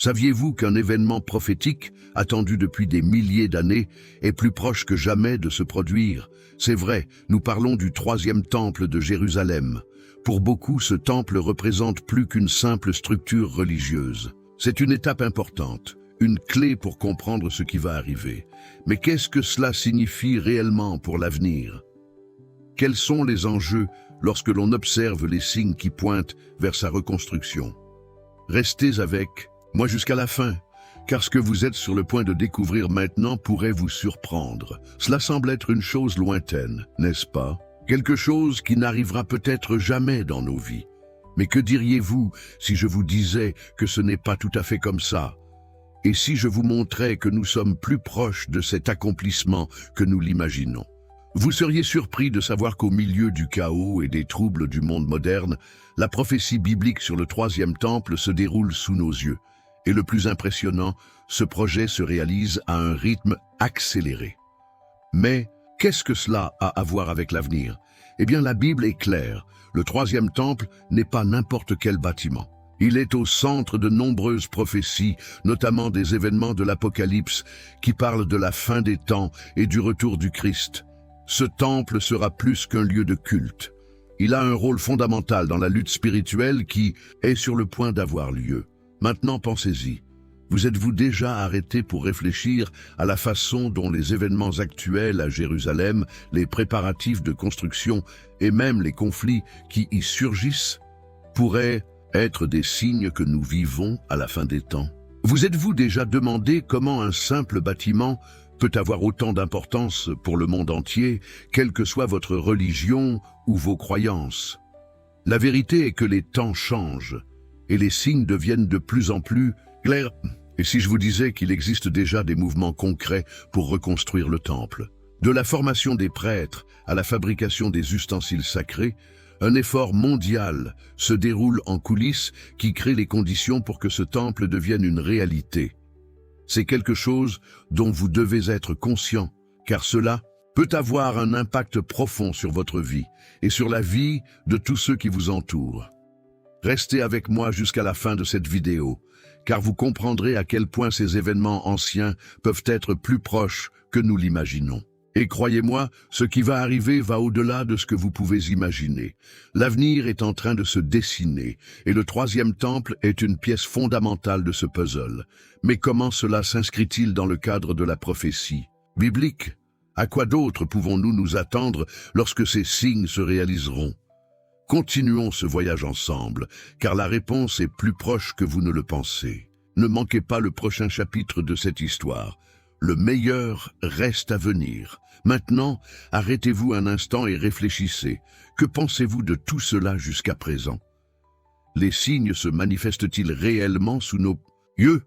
Saviez-vous qu'un événement prophétique, attendu depuis des milliers d'années, est plus proche que jamais de se produire? C'est vrai, nous parlons du troisième temple de Jérusalem. Pour beaucoup, ce temple représente plus qu'une simple structure religieuse. C'est une étape importante, une clé pour comprendre ce qui va arriver. Mais qu'est-ce que cela signifie réellement pour l'avenir? Quels sont les enjeux lorsque l'on observe les signes qui pointent vers sa reconstruction? Restez avec moi jusqu'à la fin, car ce que vous êtes sur le point de découvrir maintenant pourrait vous surprendre. Cela semble être une chose lointaine, n'est-ce pas? Quelque chose qui n'arrivera peut-être jamais dans nos vies. Mais que diriez-vous si je vous disais que ce n'est pas tout à fait comme ça? Et si je vous montrais que nous sommes plus proches de cet accomplissement que nous l'imaginons? Vous seriez surpris de savoir qu'au milieu du chaos et des troubles du monde moderne, la prophétie biblique sur le troisième temple se déroule sous nos yeux. Et le plus impressionnant, ce projet se réalise à un rythme accéléré. Mais qu'est-ce que cela a à voir avec l'avenir? Eh bien, la Bible est claire. Le troisième temple n'est pas n'importe quel bâtiment. Il est au centre de nombreuses prophéties, notamment des événements de l'Apocalypse, qui parlent de la fin des temps et du retour du Christ. Ce temple sera plus qu'un lieu de culte. Il a un rôle fondamental dans la lutte spirituelle qui est sur le point d'avoir lieu. Maintenant, pensez-y. Vous êtes-vous déjà arrêté pour réfléchir à la façon dont les événements actuels à Jérusalem, les préparatifs de construction et même les conflits qui y surgissent pourraient être des signes que nous vivons à la fin des temps? Vous êtes-vous déjà demandé comment un simple bâtiment peut avoir autant d'importance pour le monde entier, quelle que soit votre religion ou vos croyances? La vérité est que les temps changent et les signes deviennent de plus en plus clairs. Et si je vous disais qu'il existe déjà des mouvements concrets pour reconstruire le temple? De la formation des prêtres à la fabrication des ustensiles sacrés, un effort mondial se déroule en coulisses qui crée les conditions pour que ce temple devienne une réalité. C'est quelque chose dont vous devez être conscient, car cela peut avoir un impact profond sur votre vie et sur la vie de tous ceux qui vous entourent. Restez avec moi jusqu'à la fin de cette vidéo, car vous comprendrez à quel point ces événements anciens peuvent être plus proches que nous l'imaginons. Et croyez-moi, ce qui va arriver va au-delà de ce que vous pouvez imaginer. L'avenir est en train de se dessiner, et le troisième temple est une pièce fondamentale de ce puzzle. Mais comment cela s'inscrit-il dans le cadre de la prophétie biblique? À quoi d'autre pouvons-nous nous attendre lorsque ces signes se réaliseront? Continuons ce voyage ensemble, car la réponse est plus proche que vous ne le pensez. Ne manquez pas le prochain chapitre de cette histoire. Le meilleur reste à venir. Maintenant, arrêtez-vous un instant et réfléchissez. Que pensez-vous de tout cela jusqu'à présent? Les signes se manifestent-ils réellement sous nos yeux?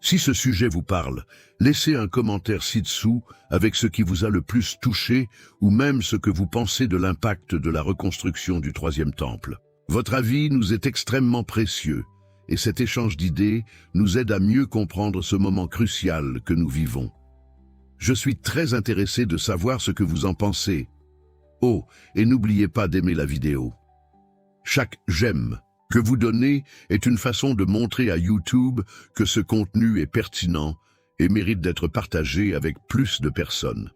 Si ce sujet vous parle, laissez un commentaire ci-dessous avec ce qui vous a le plus touché ou même ce que vous pensez de l'impact de la reconstruction du troisième temple. Votre avis nous est extrêmement précieux et cet échange d'idées nous aide à mieux comprendre ce moment crucial que nous vivons. Je suis très intéressé de savoir ce que vous en pensez. Oh, et n'oubliez pas d'aimer la vidéo. Chaque j'aime que vous donnez est une façon de montrer à YouTube que ce contenu est pertinent et mérite d'être partagé avec plus de personnes.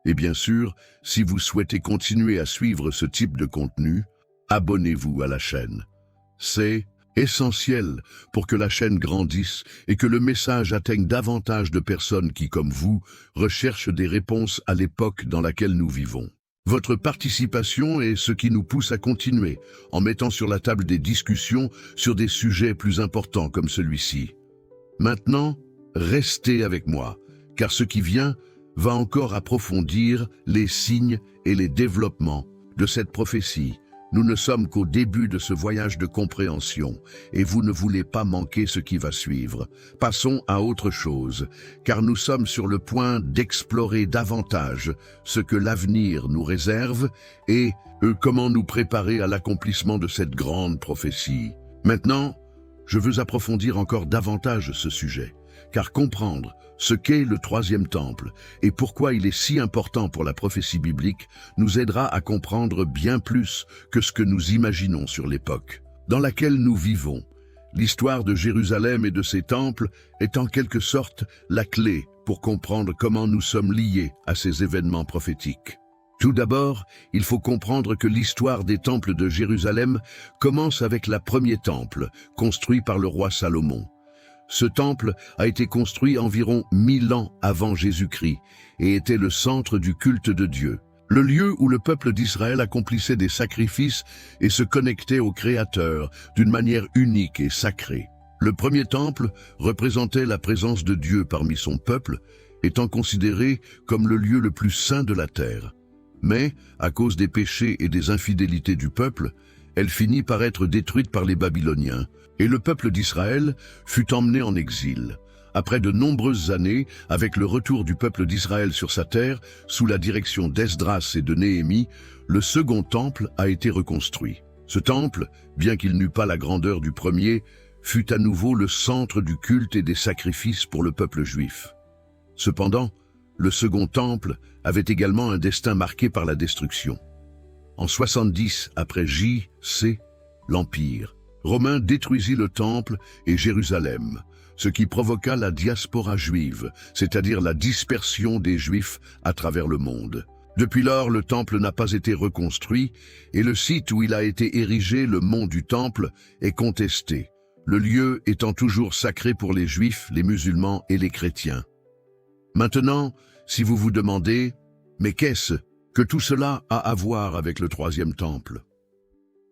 Et bien sûr, si vous souhaitez continuer à suivre ce type de contenu, abonnez-vous à la chaîne. C'est essentiel pour que la chaîne grandisse et que le message atteigne davantage de personnes qui, comme vous, recherchent des réponses à l'époque dans laquelle nous vivons. Votre participation est ce qui nous pousse à continuer, en mettant sur la table des discussions sur des sujets plus importants comme celui-ci. Maintenant, restez avec moi, car ce qui vient va encore approfondir les signes et les développements de cette prophétie. Nous ne sommes qu'au début de ce voyage de compréhension, et vous ne voulez pas manquer ce qui va suivre. Passons à autre chose, car nous sommes sur le point d'explorer davantage ce que l'avenir nous réserve et comment nous préparer à l'accomplissement de cette grande prophétie. Maintenant, je veux approfondir encore davantage ce sujet, car comprendre ce qu'est le troisième temple et pourquoi il est si important pour la prophétie biblique nous aidera à comprendre bien plus que ce que nous imaginons sur l'époque dans laquelle nous vivons. L'histoire de Jérusalem et de ses temples est en quelque sorte la clé pour comprendre comment nous sommes liés à ces événements prophétiques. Tout d'abord, il faut comprendre que l'histoire des temples de Jérusalem commence avec le premier temple, construit par le roi Salomon. Ce temple a été construit environ 1000 ans avant Jésus-Christ et était le centre du culte de Dieu, le lieu où le peuple d'Israël accomplissait des sacrifices et se connectait au Créateur d'une manière unique et sacrée. Le premier temple représentait la présence de Dieu parmi son peuple, étant considéré comme le lieu le plus saint de la terre. Mais, à cause des péchés et des infidélités du peuple, elle finit par être détruite par les Babyloniens, et le peuple d'Israël fut emmené en exil. Après de nombreuses années, avec le retour du peuple d'Israël sur sa terre, sous la direction d'Esdras et de Néhémie, le second temple a été reconstruit. Ce temple, bien qu'il n'eût pas la grandeur du premier, fut à nouveau le centre du culte et des sacrifices pour le peuple juif. Cependant, le second temple avait également un destin marqué par la destruction. En 70 après J.C., l'Empire romain détruisit le temple et Jérusalem, ce qui provoqua la diaspora juive, c'est-à-dire la dispersion des Juifs à travers le monde. Depuis lors, le temple n'a pas été reconstruit et le site où il a été érigé, le mont du Temple, est contesté, le lieu étant toujours sacré pour les Juifs, les musulmans et les chrétiens. Maintenant, si vous vous demandez, mais qu'est-ce que tout cela a à voir avec le troisième temple?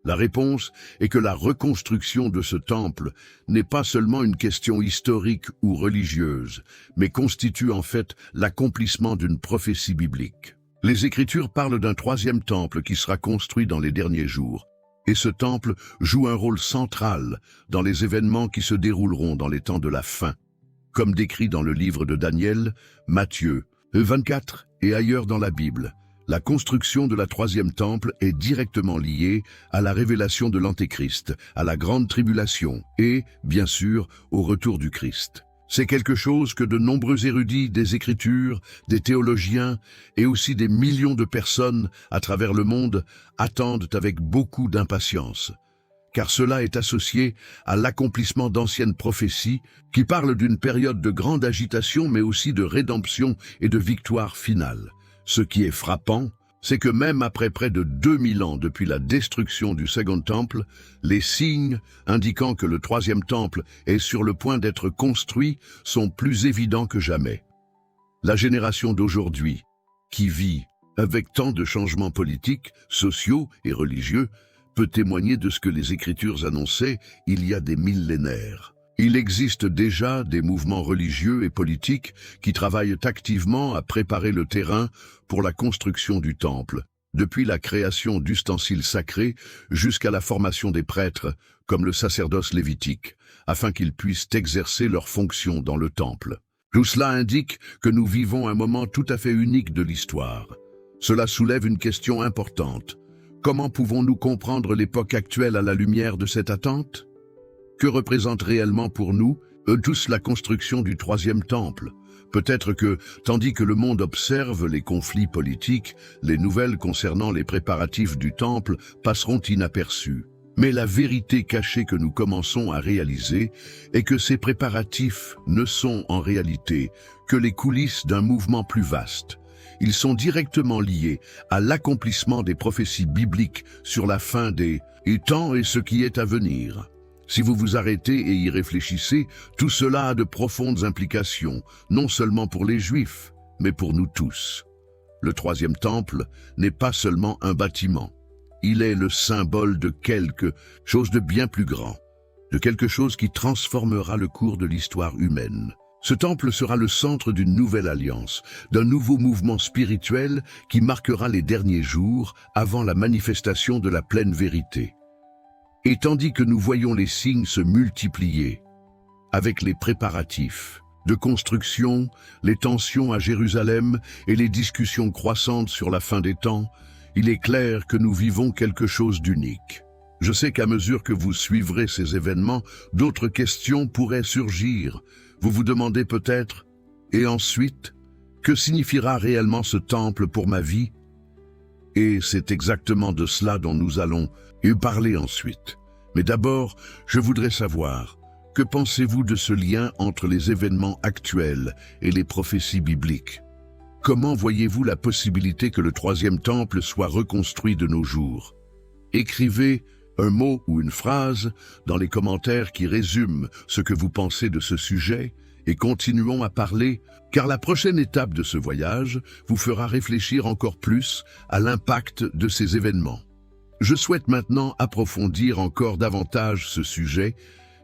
La réponse est que la reconstruction de ce temple n'est pas seulement une question historique ou religieuse, mais constitue en fait l'accomplissement d'une prophétie biblique. Les Écritures parlent d'un troisième temple qui sera construit dans les derniers jours, et ce temple joue un rôle central dans les événements qui se dérouleront dans les temps de la fin, comme décrit dans le livre de Daniel, Matthieu 24 et ailleurs dans la Bible. La construction de la troisième temple est directement liée à la révélation de l'Antéchrist, à la grande tribulation et, bien sûr, au retour du Christ. C'est quelque chose que de nombreux érudits des Écritures, des théologiens et aussi des millions de personnes à travers le monde attendent avec beaucoup d'impatience, car cela est associé à l'accomplissement d'anciennes prophéties qui parlent d'une période de grande agitation mais aussi de rédemption et de victoire finale. Ce qui est frappant, c'est que même après près de 2000 ans depuis la destruction du second temple, les signes indiquant que le troisième temple est sur le point d'être construit sont plus évidents que jamais. La génération d'aujourd'hui, qui vit avec tant de changements politiques, sociaux et religieux, peut témoigner de ce que les Écritures annonçaient il y a des millénaires. Il existe déjà des mouvements religieux et politiques qui travaillent activement à préparer le terrain pour la construction du temple, depuis la création d'ustensiles sacrés jusqu'à la formation des prêtres, comme le sacerdoce lévitique, afin qu'ils puissent exercer leurs fonctions dans le temple. Tout cela indique que nous vivons un moment tout à fait unique de l'histoire. Cela soulève une question importante. Comment pouvons-nous comprendre l'époque actuelle à la lumière de cette attente? Que représente réellement pour nous, tous, la construction du troisième temple? Peut-être que, tandis que le monde observe les conflits politiques, les nouvelles concernant les préparatifs du temple passeront inaperçues. Mais la vérité cachée que nous commençons à réaliser est que ces préparatifs ne sont en réalité que les coulisses d'un mouvement plus vaste. Ils sont directement liés à l'accomplissement des prophéties bibliques sur la fin des temps et ce qui est à venir. Si vous vous arrêtez et y réfléchissez, tout cela a de profondes implications, non seulement pour les Juifs, mais pour nous tous. Le troisième temple n'est pas seulement un bâtiment. Il est le symbole de quelque chose de bien plus grand, de quelque chose qui transformera le cours de l'histoire humaine. Ce temple sera le centre d'une nouvelle alliance, d'un nouveau mouvement spirituel qui marquera les derniers jours avant la manifestation de la pleine vérité. Et tandis que nous voyons les signes se multiplier, avec les préparatifs de construction, les tensions à Jérusalem et les discussions croissantes sur la fin des temps, il est clair que nous vivons quelque chose d'unique. Je sais qu'à mesure que vous suivrez ces événements, d'autres questions pourraient surgir. Vous vous demandez peut-être, et ensuite, que signifiera réellement ce temple pour ma vie? Et c'est exactement de cela dont nous allons parler ensuite. Mais d'abord, je voudrais savoir, que pensez-vous de ce lien entre les événements actuels et les prophéties bibliques? Comment voyez-vous la possibilité que le troisième temple soit reconstruit de nos jours? Écrivez un mot ou une phrase dans les commentaires qui résument ce que vous pensez de ce sujet et continuons à parler, car la prochaine étape de ce voyage vous fera réfléchir encore plus à l'impact de ces événements. Je souhaite maintenant approfondir encore davantage ce sujet,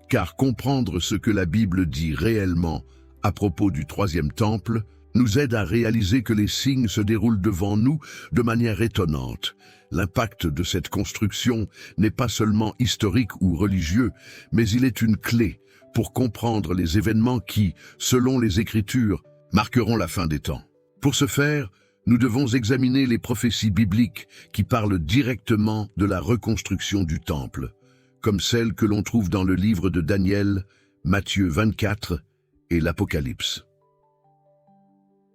car comprendre ce que la Bible dit réellement à propos du troisième temple nous aide à réaliser que les signes se déroulent devant nous de manière étonnante. L'impact de cette construction n'est pas seulement historique ou religieux, mais il est une clé pour comprendre les événements qui, selon les Écritures, marqueront la fin des temps. Pour ce faire, nous devons examiner les prophéties bibliques qui parlent directement de la reconstruction du temple, comme celles que l'on trouve dans le livre de Daniel, Matthieu 24 et l'Apocalypse.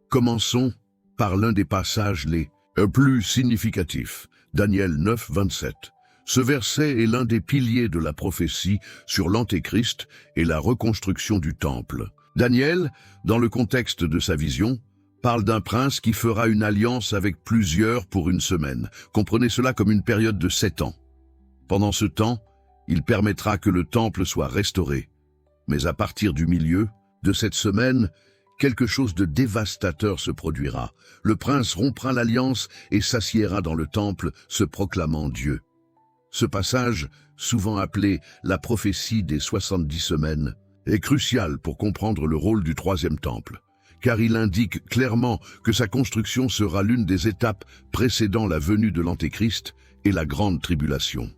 Commençons par l'un des passages les plus significatifs, Daniel 9, 27. Ce verset est l'un des piliers de la prophétie sur l'Antéchrist et la reconstruction du temple. Daniel, dans le contexte de sa vision, parle d'un prince qui fera une alliance avec plusieurs pour une semaine. Comprenez cela comme une période de 7 ans. Pendant ce temps, il permettra que le temple soit restauré. Mais à partir du milieu de cette semaine, quelque chose de dévastateur se produira. Le prince rompra l'alliance et s'assiera dans le temple, se proclamant Dieu. Ce passage, souvent appelé la prophétie des 70 semaines, est crucial pour comprendre le rôle du troisième temple, car il indique clairement que sa construction sera l'une des étapes précédant la venue de l'Antéchrist et la grande tribulation.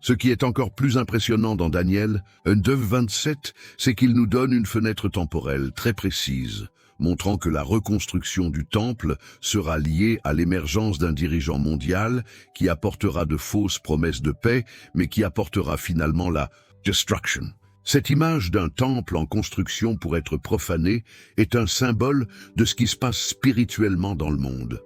Ce qui est encore plus impressionnant dans Daniel 9:27, c'est qu'il nous donne une fenêtre temporelle très précise, montrant que la reconstruction du temple sera liée à l'émergence d'un dirigeant mondial qui apportera de fausses promesses de paix, mais qui apportera finalement la destruction. Cette image d'un temple en construction pour être profané est un symbole de ce qui se passe spirituellement dans le monde.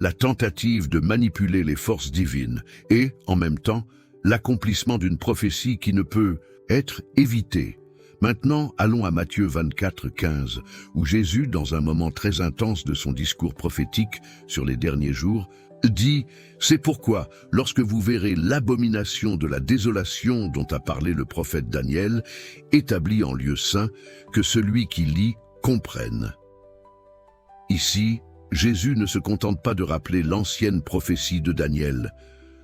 La tentative de manipuler les forces divines et, en même temps, l'accomplissement d'une prophétie qui ne peut être évitée. Maintenant, allons à Matthieu 24, 15, où Jésus, dans un moment très intense de son discours prophétique sur les derniers jours, dit « C'est pourquoi, lorsque vous verrez l'abomination de la désolation dont a parlé le prophète Daniel, établie en lieu saint, que celui qui lit comprenne. » Ici, Jésus ne se contente pas de rappeler l'ancienne prophétie de Daniel,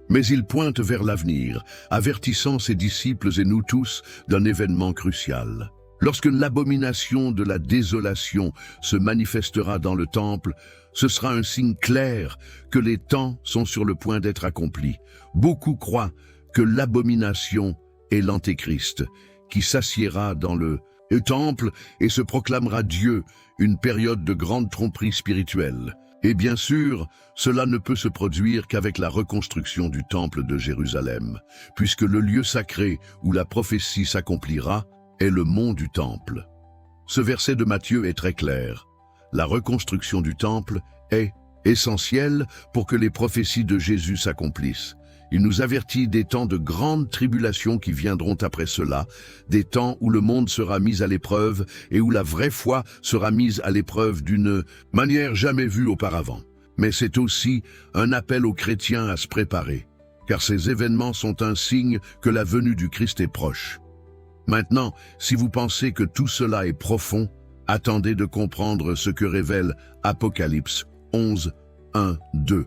mais il pointe vers l'avenir, avertissant ses disciples et nous tous d'un événement crucial. Lorsque l'abomination de la désolation se manifestera dans le temple, ce sera un signe clair que les temps sont sur le point d'être accomplis. Beaucoup croient que l'abomination est l'Antéchrist, qui s'assiera dans le temple et se proclamera Dieu, une période de grande tromperie spirituelle. Et bien sûr, cela ne peut se produire qu'avec la reconstruction du temple de Jérusalem, puisque le lieu sacré où la prophétie s'accomplira est le mont du temple. Ce verset de Matthieu est très clair. La reconstruction du temple est essentielle pour que les prophéties de Jésus s'accomplissent. Il nous avertit des temps de grande tribulation qui viendront après cela, des temps où le monde sera mis à l'épreuve et où la vraie foi sera mise à l'épreuve d'une manière jamais vue auparavant. Mais c'est aussi un appel aux chrétiens à se préparer, car ces événements sont un signe que la venue du Christ est proche. Maintenant, si vous pensez que tout cela est profond, attendez de comprendre ce que révèle Apocalypse 11, 1, 2.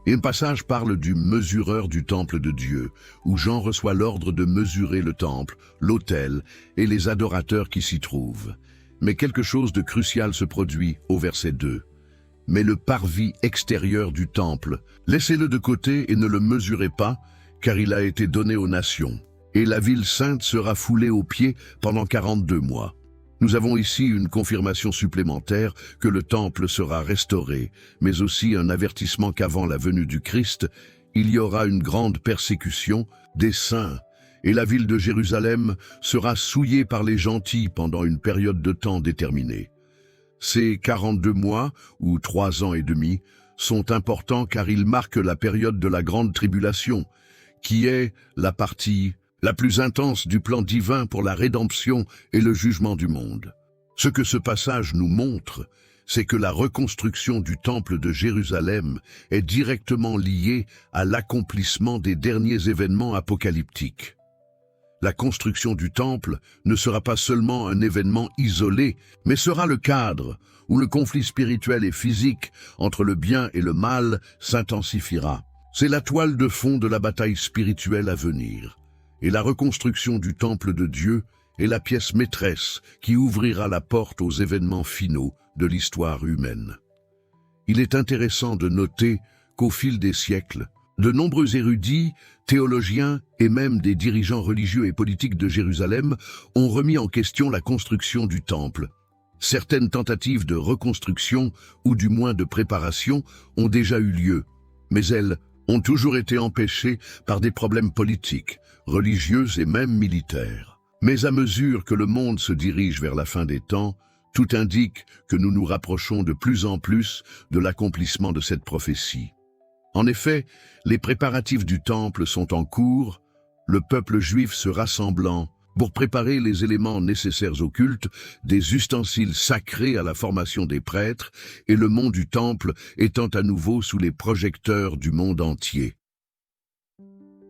Un passage parle du mesureur du temple de Dieu, où Jean reçoit l'ordre de mesurer le temple, l'autel et les adorateurs qui s'y trouvent. Mais quelque chose de crucial se produit au verset 2. Mais le parvis extérieur du temple, laissez-le de côté et ne le mesurez pas, car il a été donné aux nations. Et la ville sainte sera foulée aux pieds pendant 42 mois. Nous avons ici une confirmation supplémentaire que le temple sera restauré, mais aussi un avertissement qu'avant la venue du Christ, il y aura une grande persécution des saints, et la ville de Jérusalem sera souillée par les gentils pendant une période de temps déterminée. Ces 42 mois, ou 3 ans et demi, sont importants car ils marquent la période de la grande tribulation, qui est la partie la plus intense du plan divin pour la rédemption et le jugement du monde. Ce que ce passage nous montre, c'est que la reconstruction du temple de Jérusalem est directement liée à l'accomplissement des derniers événements apocalyptiques. La construction du temple ne sera pas seulement un événement isolé, mais sera le cadre où le conflit spirituel et physique entre le bien et le mal s'intensifiera. C'est la toile de fond de la bataille spirituelle à venir. Et la reconstruction du temple de Dieu est la pièce maîtresse qui ouvrira la porte aux événements finaux de l'histoire humaine. Il est intéressant de noter qu'au fil des siècles, de nombreux érudits, théologiens et même des dirigeants religieux et politiques de Jérusalem ont remis en question la construction du temple. Certaines tentatives de reconstruction, ou du moins de préparation, ont déjà eu lieu, mais elles ont toujours été empêchées par des problèmes politiques, religieux et même militaires. Mais à mesure que le monde se dirige vers la fin des temps, tout indique que nous nous rapprochons de plus en plus de l'accomplissement de cette prophétie. En effet, les préparatifs du temple sont en cours, le peuple juif se rassemblant pour préparer les éléments nécessaires au culte, des ustensiles sacrés à la formation des prêtres, et le mont du temple étant à nouveau sous les projecteurs du monde entier.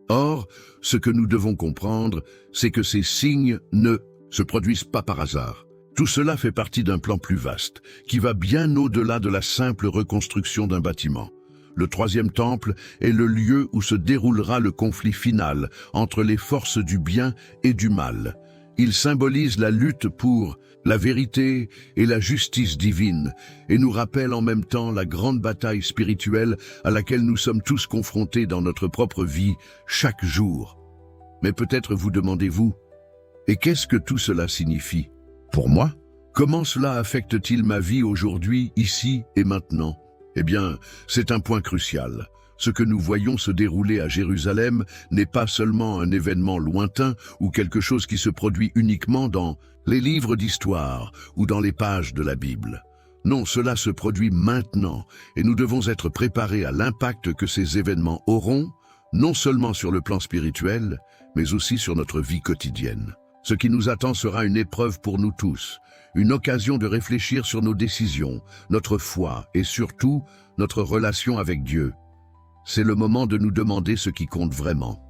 Or, ce que nous devons comprendre, c'est que ces signes ne se produisent pas par hasard. Tout cela fait partie d'un plan plus vaste, qui va bien au-delà de la simple reconstruction d'un bâtiment. Le troisième temple est le lieu où se déroulera le conflit final entre les forces du bien et du mal. Il symbolise la lutte pour la vérité et la justice divine et nous rappelle en même temps la grande bataille spirituelle à laquelle nous sommes tous confrontés dans notre propre vie chaque jour. Mais peut-être vous demandez-vous, et qu'est-ce que tout cela signifie pour moi? Comment cela affecte-t-il ma vie aujourd'hui, ici et maintenant? Eh bien, c'est un point crucial. Ce que nous voyons se dérouler à Jérusalem n'est pas seulement un événement lointain ou quelque chose qui se produit uniquement dans les livres d'histoire ou dans les pages de la Bible. Non, cela se produit maintenant et nous devons être préparés à l'impact que ces événements auront, non seulement sur le plan spirituel, mais aussi sur notre vie quotidienne. Ce qui nous attend sera une épreuve pour nous tous, une occasion de réfléchir sur nos décisions, notre foi et surtout notre relation avec Dieu. C'est le moment de nous demander ce qui compte vraiment.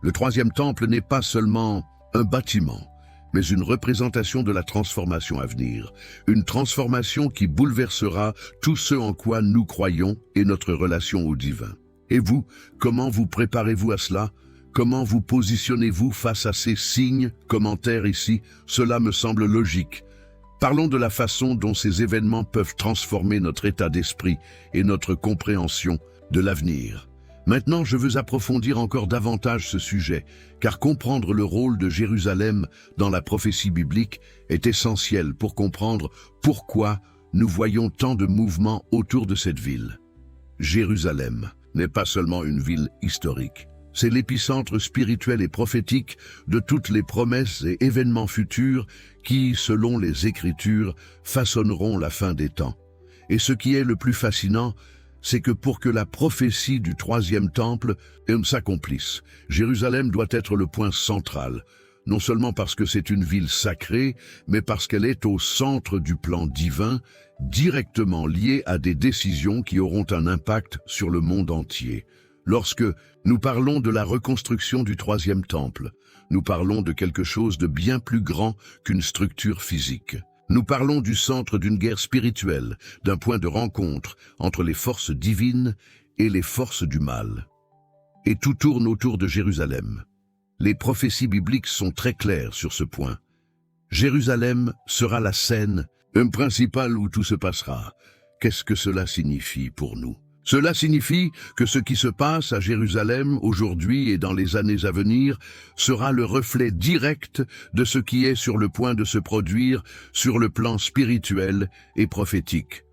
Le troisième temple n'est pas seulement un bâtiment, mais une représentation de la transformation à venir, une transformation qui bouleversera tout ce en quoi nous croyons et notre relation au divin. Et vous, comment vous préparez-vous à cela ? Comment vous positionnez-vous face à ces signes, commentaires ici? Cela me semble logique. Parlons de la façon dont ces événements peuvent transformer notre état d'esprit et notre compréhension de l'avenir. Maintenant, je veux approfondir encore davantage ce sujet, car comprendre le rôle de Jérusalem dans la prophétie biblique est essentiel pour comprendre pourquoi nous voyons tant de mouvements autour de cette ville. Jérusalem n'est pas seulement une ville historique. C'est l'épicentre spirituel et prophétique de toutes les promesses et événements futurs qui, selon les Écritures, façonneront la fin des temps. Et ce qui est le plus fascinant, c'est que pour que la prophétie du troisième temple s'accomplisse, Jérusalem doit être le point central, non seulement parce que c'est une ville sacrée, mais parce qu'elle est au centre du plan divin, directement liée à des décisions qui auront un impact sur le monde entier. Lorsque nous parlons de la reconstruction du troisième temple, nous parlons de quelque chose de bien plus grand qu'une structure physique. Nous parlons du centre d'une guerre spirituelle, d'un point de rencontre entre les forces divines et les forces du mal. Et tout tourne autour de Jérusalem. Les prophéties bibliques sont très claires sur ce point. Jérusalem sera la scène principale où tout se passera. Qu'est-ce que cela signifie pour nous ? Cela signifie que ce qui se passe à Jérusalem aujourd'hui et dans les années à venir sera le reflet direct de ce qui est sur le point de se produire sur le plan spirituel et prophétique.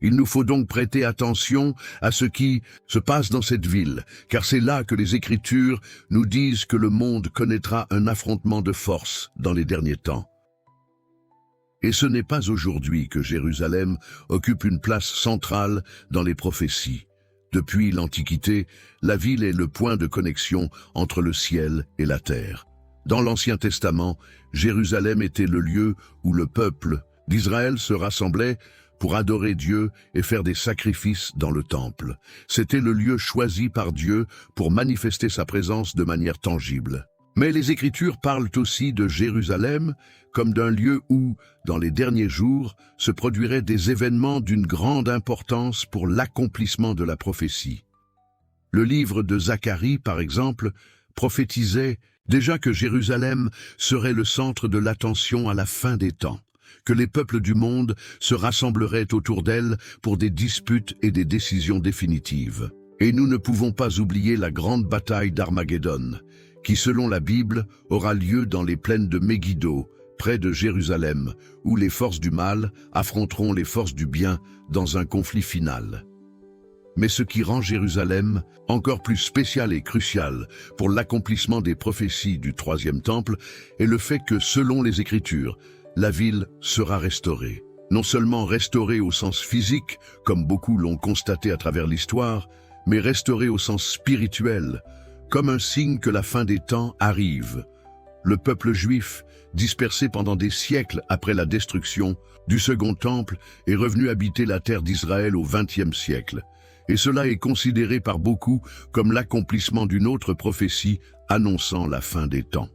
Il nous faut donc prêter attention à ce qui se passe dans cette ville, car c'est là que les Écritures nous disent que le monde connaîtra un affrontement de force dans les derniers temps. Et ce n'est pas aujourd'hui que Jérusalem occupe une place centrale dans les prophéties. Depuis l'Antiquité, la ville est le point de connexion entre le ciel et la terre. Dans l'Ancien Testament, Jérusalem était le lieu où le peuple d'Israël se rassemblait pour adorer Dieu et faire des sacrifices dans le temple. C'était le lieu choisi par Dieu pour manifester sa présence de manière tangible. Mais les Écritures parlent aussi de Jérusalem comme d'un lieu où, dans les derniers jours, se produiraient des événements d'une grande importance pour l'accomplissement de la prophétie. Le livre de Zacharie, par exemple, prophétisait déjà que Jérusalem serait le centre de l'attention à la fin des temps, que les peuples du monde se rassembleraient autour d'elle pour des disputes et des décisions définitives. Et nous ne pouvons pas oublier la grande bataille d'Armageddon, qui, selon la Bible, aura lieu dans les plaines de Megiddo, près de Jérusalem, où les forces du mal affronteront les forces du bien dans un conflit final. Mais ce qui rend Jérusalem encore plus spécial et crucial pour l'accomplissement des prophéties du troisième temple est le fait que, selon les Écritures, la ville sera restaurée. Non seulement restaurée au sens physique, comme beaucoup l'ont constaté à travers l'histoire, mais restaurée au sens spirituel, comme un signe que la fin des temps arrive. Le peuple juif, dispersé pendant des siècles après la destruction du Second Temple, est revenu habiter la terre d'Israël au XXe siècle. Et cela est considéré par beaucoup comme l'accomplissement d'une autre prophétie annonçant la fin des temps.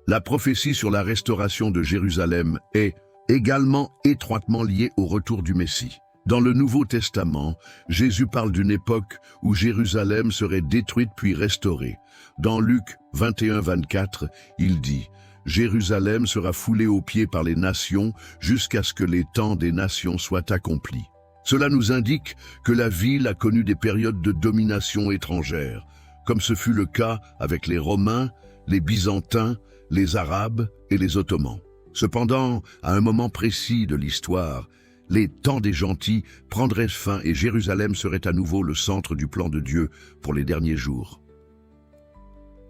La prophétie sur la restauration de Jérusalem est également étroitement liée au retour du Messie. Dans le Nouveau Testament, Jésus parle d'une époque où Jérusalem serait détruite puis restaurée. Dans Luc 21-24, il dit « Jérusalem sera foulée aux pieds par les nations jusqu'à ce que les temps des nations soient accomplis. » Cela nous indique que la ville a connu des périodes de domination étrangère, comme ce fut le cas avec les Romains, les Byzantins, les Arabes et les Ottomans. Cependant, à un moment précis de l'histoire, les temps des gentils prendraient fin et Jérusalem serait à nouveau le centre du plan de Dieu pour les derniers jours.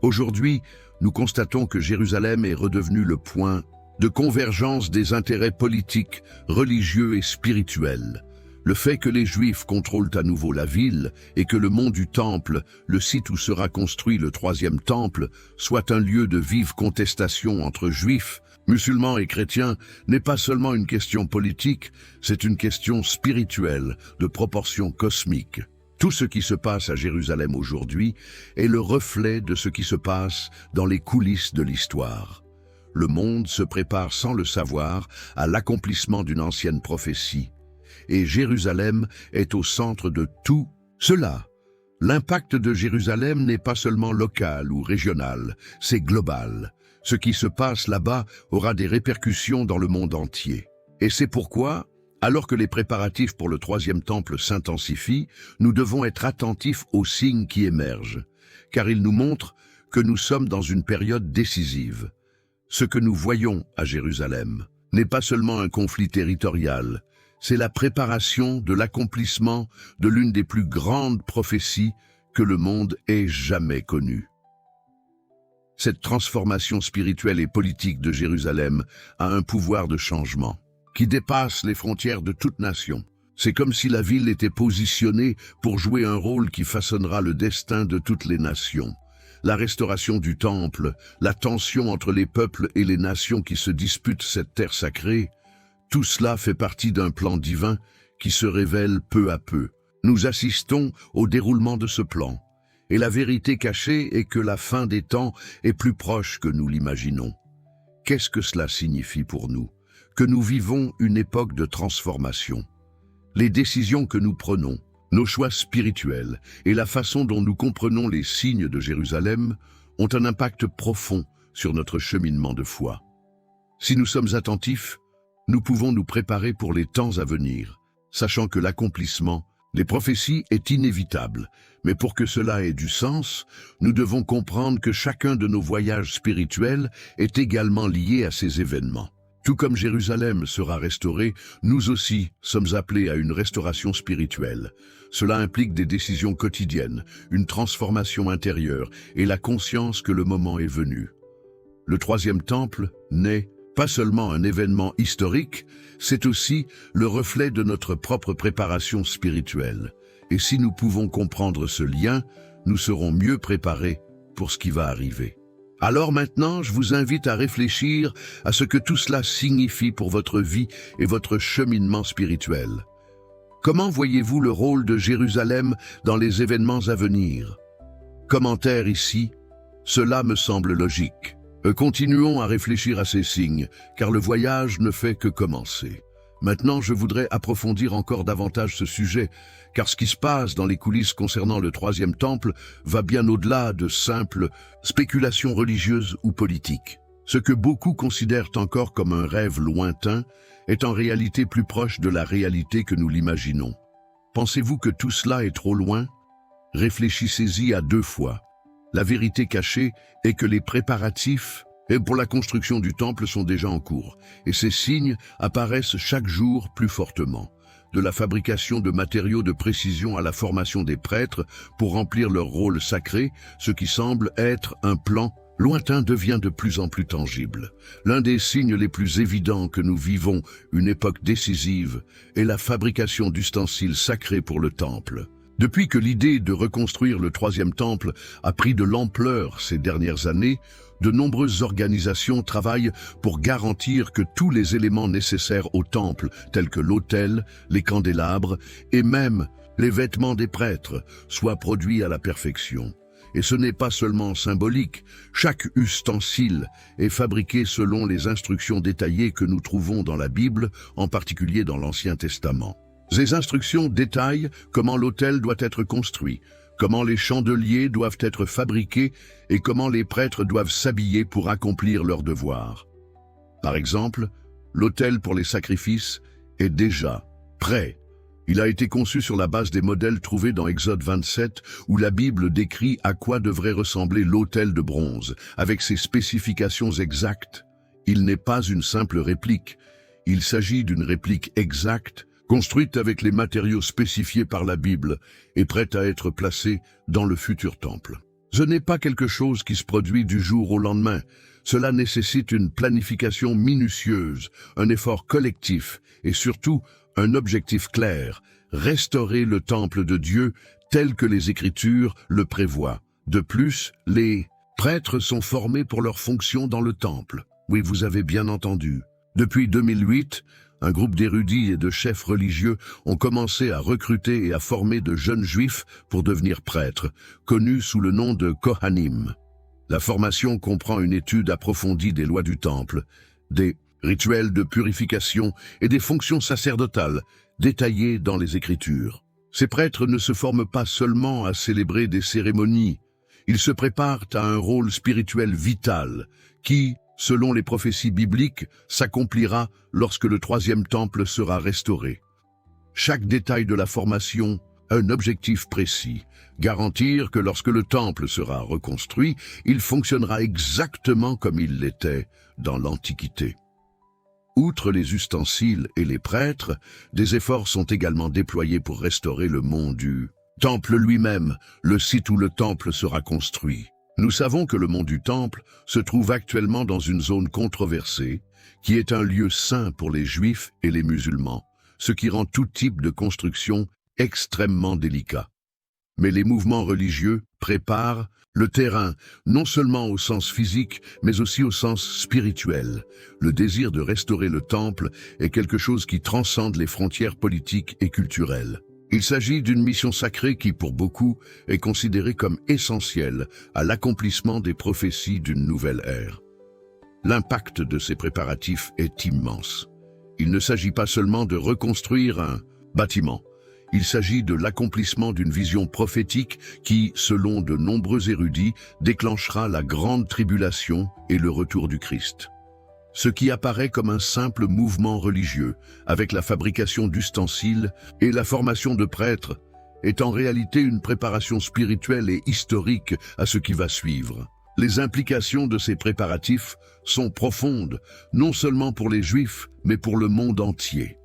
Aujourd'hui, nous constatons que Jérusalem est redevenu le point de convergence des intérêts politiques, religieux et spirituels. Le fait que les Juifs contrôlent à nouveau la ville et que le mont du Temple, le site où sera construit le troisième temple, soit un lieu de vive contestation entre Juifs, musulmans et chrétiens, n'est pas seulement une question politique, c'est une question spirituelle, de proportions cosmiques. Tout ce qui se passe à Jérusalem aujourd'hui est le reflet de ce qui se passe dans les coulisses de l'histoire. Le monde se prépare sans le savoir à l'accomplissement d'une ancienne prophétie. Et Jérusalem est au centre de tout cela. L'impact de Jérusalem n'est pas seulement local ou régional, c'est global. Ce qui se passe là-bas aura des répercussions dans le monde entier. Et c'est pourquoi, alors que les préparatifs pour le troisième temple s'intensifient, nous devons être attentifs aux signes qui émergent, car ils nous montrent que nous sommes dans une période décisive. Ce que nous voyons à Jérusalem n'est pas seulement un conflit territorial, c'est la préparation de l'accomplissement de l'une des plus grandes prophéties que le monde ait jamais connue. Cette transformation spirituelle et politique de Jérusalem a un pouvoir de changement qui dépasse les frontières de toute nation. C'est comme si la ville était positionnée pour jouer un rôle qui façonnera le destin de toutes les nations. La restauration du temple, la tension entre les peuples et les nations qui se disputent cette terre sacrée, tout cela fait partie d'un plan divin qui se révèle peu à peu. Nous assistons au déroulement de ce plan. Et la vérité cachée est que la fin des temps est plus proche que nous l'imaginons. Qu'est-ce que cela signifie pour nous? Que nous vivons une époque de transformation. Les décisions que nous prenons, nos choix spirituels et la façon dont nous comprenons les signes de Jérusalem ont un impact profond sur notre cheminement de foi. Si nous sommes attentifs, nous pouvons nous préparer pour les temps à venir, sachant que l'accomplissement des prophéties est inévitable. Mais pour que cela ait du sens, nous devons comprendre que chacun de nos voyages spirituels est également lié à ces événements. Tout comme Jérusalem sera restaurée, nous aussi sommes appelés à une restauration spirituelle. Cela implique des décisions quotidiennes, une transformation intérieure et la conscience que le moment est venu. Le troisième temple n'est pas seulement un événement historique, c'est aussi le reflet de notre propre préparation spirituelle. Et si nous pouvons comprendre ce lien, nous serons mieux préparés pour ce qui va arriver. Alors maintenant, je vous invite à réfléchir à ce que tout cela signifie pour votre vie et votre cheminement spirituel. Comment voyez-vous le rôle de Jérusalem dans les événements à venir? Commentaire ici, cela me semble logique. Continuons à réfléchir à ces signes, car le voyage ne fait que commencer. Maintenant, je voudrais approfondir encore davantage ce sujet, car ce qui se passe dans les coulisses concernant le troisième temple va bien au-delà de simples spéculations religieuses ou politiques. Ce que beaucoup considèrent encore comme un rêve lointain est en réalité plus proche de la réalité que nous l'imaginons. Pensez-vous que tout cela est trop loin? Réfléchissez-y à deux fois. La vérité cachée est que les préparatifs pour la construction du temple sont déjà en cours, et ces signes apparaissent chaque jour plus fortement. De la fabrication de matériaux de précision à la formation des prêtres pour remplir leur rôle sacré, ce qui semble être un plan lointain devient de plus en plus tangible. L'un des signes les plus évidents que nous vivons une époque décisive est la fabrication d'ustensiles sacrés pour le temple. Depuis que l'idée de reconstruire le troisième temple a pris de l'ampleur ces dernières années, de nombreuses organisations travaillent pour garantir que tous les éléments nécessaires au temple, tels que l'autel, les candélabres et même les vêtements des prêtres, soient produits à la perfection. Et ce n'est pas seulement symbolique, chaque ustensile est fabriqué selon les instructions détaillées que nous trouvons dans la Bible, en particulier dans l'Ancien Testament. Ces instructions détaillent comment l'autel doit être construit, comment les chandeliers doivent être fabriqués et comment les prêtres doivent s'habiller pour accomplir leurs devoirs. Par exemple, l'autel pour les sacrifices est déjà prêt. Il a été conçu sur la base des modèles trouvés dans Exode 27, où la Bible décrit à quoi devrait ressembler l'autel de bronze, avec ses spécifications exactes. Il n'est pas une simple réplique, il s'agit d'une réplique exacte, construite avec les matériaux spécifiés par la Bible et prête à être placée dans le futur temple. Ce n'est pas quelque chose qui se produit du jour au lendemain. Cela nécessite une planification minutieuse, un effort collectif et surtout un objectif clair, restaurer le temple de Dieu tel que les Écritures le prévoient. De plus, les prêtres sont formés pour leur fonction dans le temple. Oui, vous avez bien entendu. Depuis 2008, un groupe d'érudits et de chefs religieux ont commencé à recruter et à former de jeunes juifs pour devenir prêtres, connus sous le nom de Kohanim. La formation comprend une étude approfondie des lois du temple, des rituels de purification et des fonctions sacerdotales détaillées dans les Écritures. Ces prêtres ne se forment pas seulement à célébrer des cérémonies, ils se préparent à un rôle spirituel vital qui, selon les prophéties bibliques, s'accomplira lorsque le troisième temple sera restauré. Chaque détail de la formation a un objectif précis, garantir que lorsque le temple sera reconstruit, il fonctionnera exactement comme il l'était dans l'Antiquité. Outre les ustensiles et les prêtres, des efforts sont également déployés pour restaurer le mont du temple lui-même, le site où le temple sera construit. Nous savons que le mont du Temple se trouve actuellement dans une zone controversée, qui est un lieu saint pour les Juifs et les musulmans, ce qui rend tout type de construction extrêmement délicat. Mais les mouvements religieux préparent le terrain, non seulement au sens physique, mais aussi au sens spirituel. Le désir de restaurer le Temple est quelque chose qui transcende les frontières politiques et culturelles. Il s'agit d'une mission sacrée qui, pour beaucoup, est considérée comme essentielle à l'accomplissement des prophéties d'une nouvelle ère. L'impact de ces préparatifs est immense. Il ne s'agit pas seulement de reconstruire un bâtiment. Il s'agit de l'accomplissement d'une vision prophétique qui, selon de nombreux érudits, déclenchera la grande tribulation et le retour du Christ. Ce qui apparaît comme un simple mouvement religieux, avec la fabrication d'ustensiles et la formation de prêtres, est en réalité une préparation spirituelle et historique à ce qui va suivre. Les implications de ces préparatifs sont profondes, non seulement pour les Juifs, mais pour le monde entier.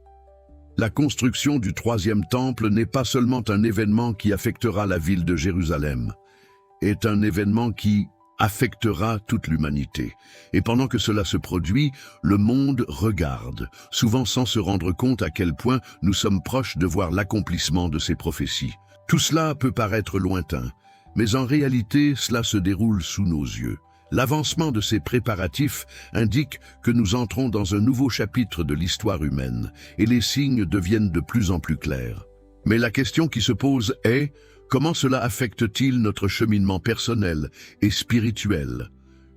La construction du troisième temple n'est pas seulement un événement qui affectera la ville de Jérusalem, est un événement qui affectera toute l'humanité. Et pendant que cela se produit, le monde regarde, souvent sans se rendre compte à quel point nous sommes proches de voir l'accomplissement de ces prophéties. Tout cela peut paraître lointain, mais en réalité, cela se déroule sous nos yeux. L'avancement de ces préparatifs indique que nous entrons dans un nouveau chapitre de l'histoire humaine, et les signes deviennent de plus en plus clairs. Mais la question qui se pose est, comment cela affecte-t-il notre cheminement personnel et spirituel?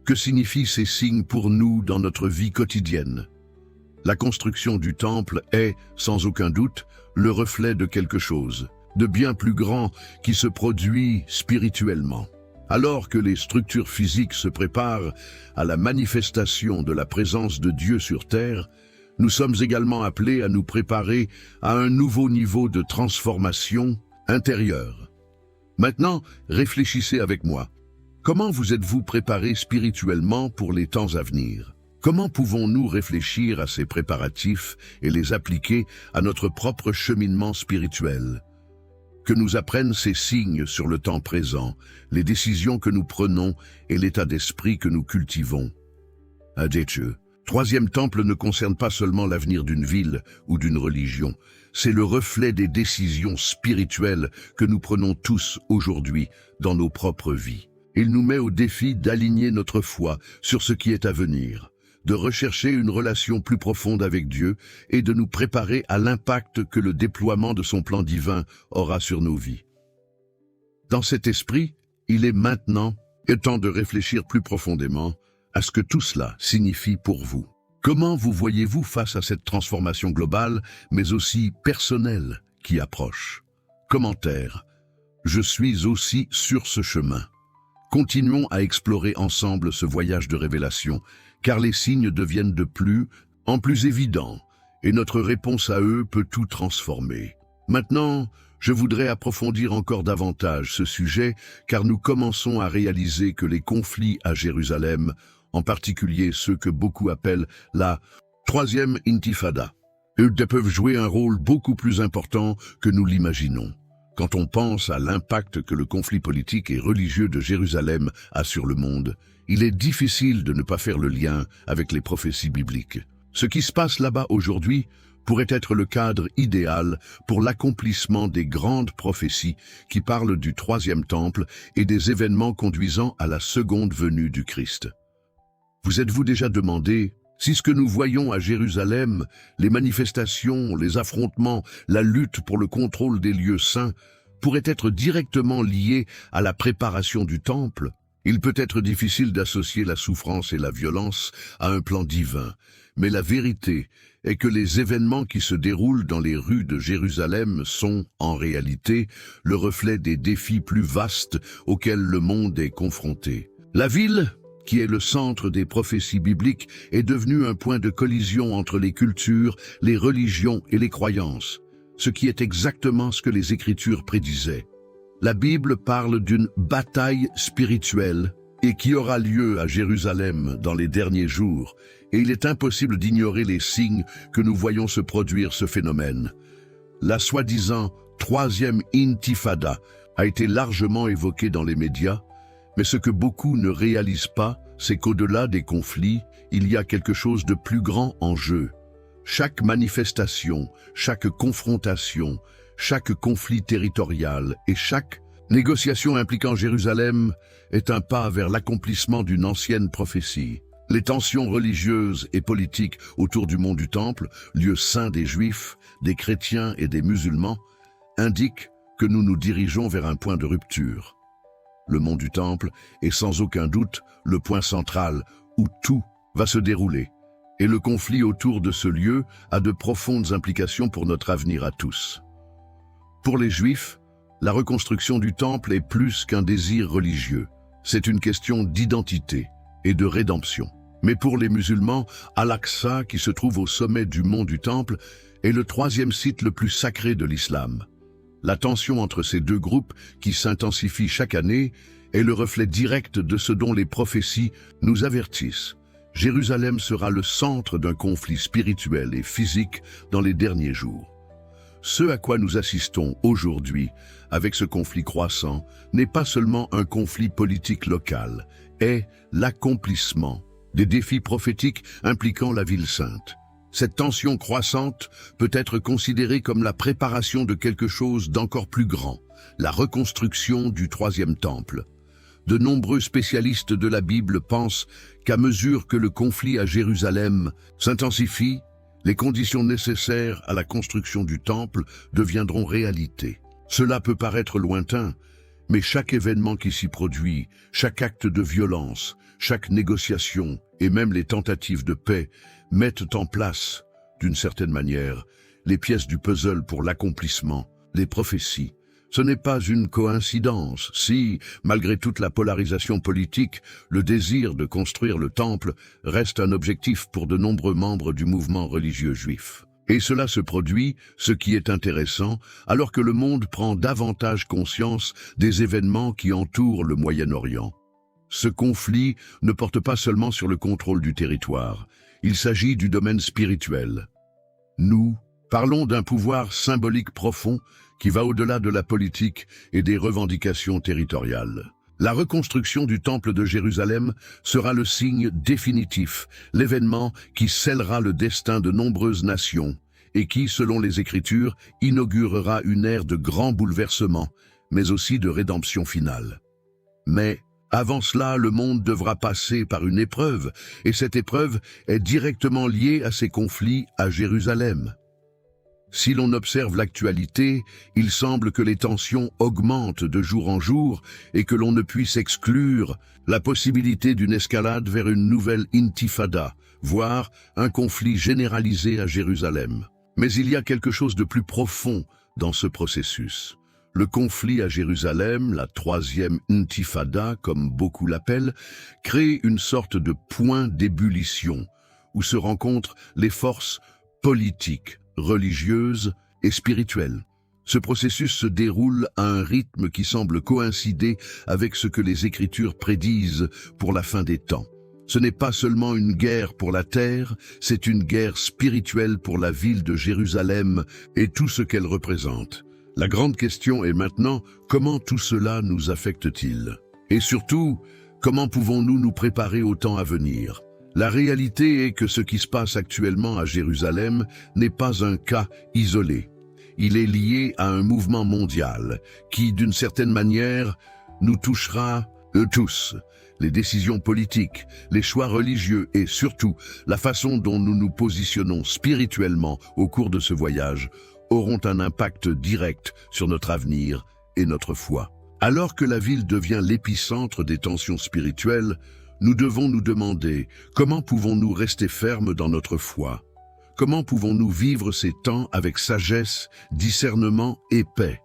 Que signifient ces signes pour nous dans notre vie quotidienne? La construction du temple est, sans aucun doute, le reflet de quelque chose, de bien plus grand qui se produit spirituellement. Alors que les structures physiques se préparent à la manifestation de la présence de Dieu sur terre, nous sommes également appelés à nous préparer à un nouveau niveau de transformation intérieure. Maintenant, réfléchissez avec moi. Comment vous êtes-vous préparé spirituellement pour les temps à venir? Comment pouvons-nous réfléchir à ces préparatifs et les appliquer à notre propre cheminement spirituel? Que nous apprennent ces signes sur le temps présent, les décisions que nous prenons et l'état d'esprit que nous cultivons. Adieu. Troisième temple ne concerne pas seulement l'avenir d'une ville ou d'une religion, c'est le reflet des décisions spirituelles que nous prenons tous aujourd'hui dans nos propres vies. Il nous met au défi d'aligner notre foi sur ce qui est à venir, de rechercher une relation plus profonde avec Dieu et de nous préparer à l'impact que le déploiement de son plan divin aura sur nos vies. Dans cet esprit, il est maintenant temps de réfléchir plus profondément à ce que tout cela signifie pour vous. Comment vous voyez-vous face à cette transformation globale, mais aussi personnelle qui approche? Commentaire. Je suis aussi sur ce chemin. Continuons à explorer ensemble ce voyage de révélation, car les signes deviennent de plus en plus évidents, et notre réponse à eux peut tout transformer. Maintenant, je voudrais approfondir encore davantage ce sujet, car nous commençons à réaliser que les conflits à Jérusalem, en particulier ceux que beaucoup appellent la troisième intifada, eux peuvent jouer un rôle beaucoup plus important que nous l'imaginons. Quand on pense à l'impact que le conflit politique et religieux de Jérusalem a sur le monde, il est difficile de ne pas faire le lien avec les prophéties bibliques. Ce qui se passe là-bas aujourd'hui pourrait être le cadre idéal pour l'accomplissement des grandes prophéties qui parlent du troisième temple et des événements conduisant à la seconde venue du Christ. Vous êtes-vous déjà demandé si ce que nous voyons à Jérusalem, les manifestations, les affrontements, la lutte pour le contrôle des lieux saints, pourrait être directement lié à la préparation du temple? Il peut être difficile d'associer la souffrance et la violence à un plan divin, mais la vérité est que les événements qui se déroulent dans les rues de Jérusalem sont, en réalité, le reflet des défis plus vastes auxquels le monde est confronté. La ville, qui est le centre des prophéties bibliques, est devenu un point de collision entre les cultures, les religions et les croyances, ce qui est exactement ce que les Écritures prédisaient. La Bible parle d'une bataille spirituelle et qui aura lieu à Jérusalem dans les derniers jours, et il est impossible d'ignorer les signes que nous voyons se produire ce phénomène. La soi-disant troisième intifada a été largement évoquée dans les médias, mais ce que beaucoup ne réalisent pas, c'est qu'au-delà des conflits, il y a quelque chose de plus grand en jeu. Chaque manifestation, chaque confrontation, chaque conflit territorial et chaque négociation impliquant Jérusalem est un pas vers l'accomplissement d'une ancienne prophétie. Les tensions religieuses et politiques autour du mont du Temple, lieu saint des Juifs, des chrétiens et des musulmans, indiquent que nous nous dirigeons vers un point de rupture. Le mont du Temple est sans aucun doute le point central où tout va se dérouler. Et le conflit autour de ce lieu a de profondes implications pour notre avenir à tous. Pour les Juifs, la reconstruction du Temple est plus qu'un désir religieux. C'est une question d'identité et de rédemption. Mais pour les musulmans, Al-Aqsa, qui se trouve au sommet du mont du Temple, est le troisième site le plus sacré de l'islam. La tension entre ces deux groupes, qui s'intensifie chaque année, est le reflet direct de ce dont les prophéties nous avertissent. Jérusalem sera le centre d'un conflit spirituel et physique dans les derniers jours. Ce à quoi nous assistons aujourd'hui, avec ce conflit croissant, n'est pas seulement un conflit politique local, est l'accomplissement des défis prophétiques impliquant la ville sainte. Cette tension croissante peut être considérée comme la préparation de quelque chose d'encore plus grand, la reconstruction du troisième temple. De nombreux spécialistes de la Bible pensent qu'à mesure que le conflit à Jérusalem s'intensifie, les conditions nécessaires à la construction du temple deviendront réalité. Cela peut paraître lointain, mais chaque événement qui s'y produit, chaque acte de violence, chaque négociation et même les tentatives de paix mettent en place, d'une certaine manière, les pièces du puzzle pour l'accomplissement, les prophéties. Ce n'est pas une coïncidence si, malgré toute la polarisation politique, le désir de construire le temple reste un objectif pour de nombreux membres du mouvement religieux juif. Et cela se produit, ce qui est intéressant, alors que le monde prend davantage conscience des événements qui entourent le Moyen-Orient. Ce conflit ne porte pas seulement sur le contrôle du territoire, il s'agit du domaine spirituel. Nous parlons d'un pouvoir symbolique profond qui va au-delà de la politique et des revendications territoriales. La reconstruction du temple de Jérusalem sera le signe définitif, l'événement qui scellera le destin de nombreuses nations et qui, selon les Écritures, inaugurera une ère de grands bouleversements, mais aussi de rédemption finale. Mais avant cela, le monde devra passer par une épreuve, et cette épreuve est directement liée à ces conflits à Jérusalem. Si l'on observe l'actualité, il semble que les tensions augmentent de jour en jour et que l'on ne puisse exclure la possibilité d'une escalade vers une nouvelle intifada, voire un conflit généralisé à Jérusalem. Mais il y a quelque chose de plus profond dans ce processus. Le conflit à Jérusalem, la troisième intifada, comme beaucoup l'appellent, crée une sorte de point d'ébullition où se rencontrent les forces politiques, religieuse et spirituelle. Ce processus se déroule à un rythme qui semble coïncider avec ce que les Écritures prédisent pour la fin des temps. Ce n'est pas seulement une guerre pour la terre, c'est une guerre spirituelle pour la ville de Jérusalem et tout ce qu'elle représente. La grande question est maintenant, comment tout cela nous affecte-t-il? Et surtout, comment pouvons-nous nous préparer au temps à venir? La réalité est que ce qui se passe actuellement à Jérusalem n'est pas un cas isolé. Il est lié à un mouvement mondial qui, d'une certaine manière, nous touchera tous. Les décisions politiques, les choix religieux et surtout la façon dont nous nous positionnons spirituellement au cours de ce voyage auront un impact direct sur notre avenir et notre foi. Alors que la ville devient l'épicentre des tensions spirituelles, nous devons nous demander comment pouvons-nous rester fermes dans notre foi? Comment pouvons-nous vivre ces temps avec sagesse, discernement et paix?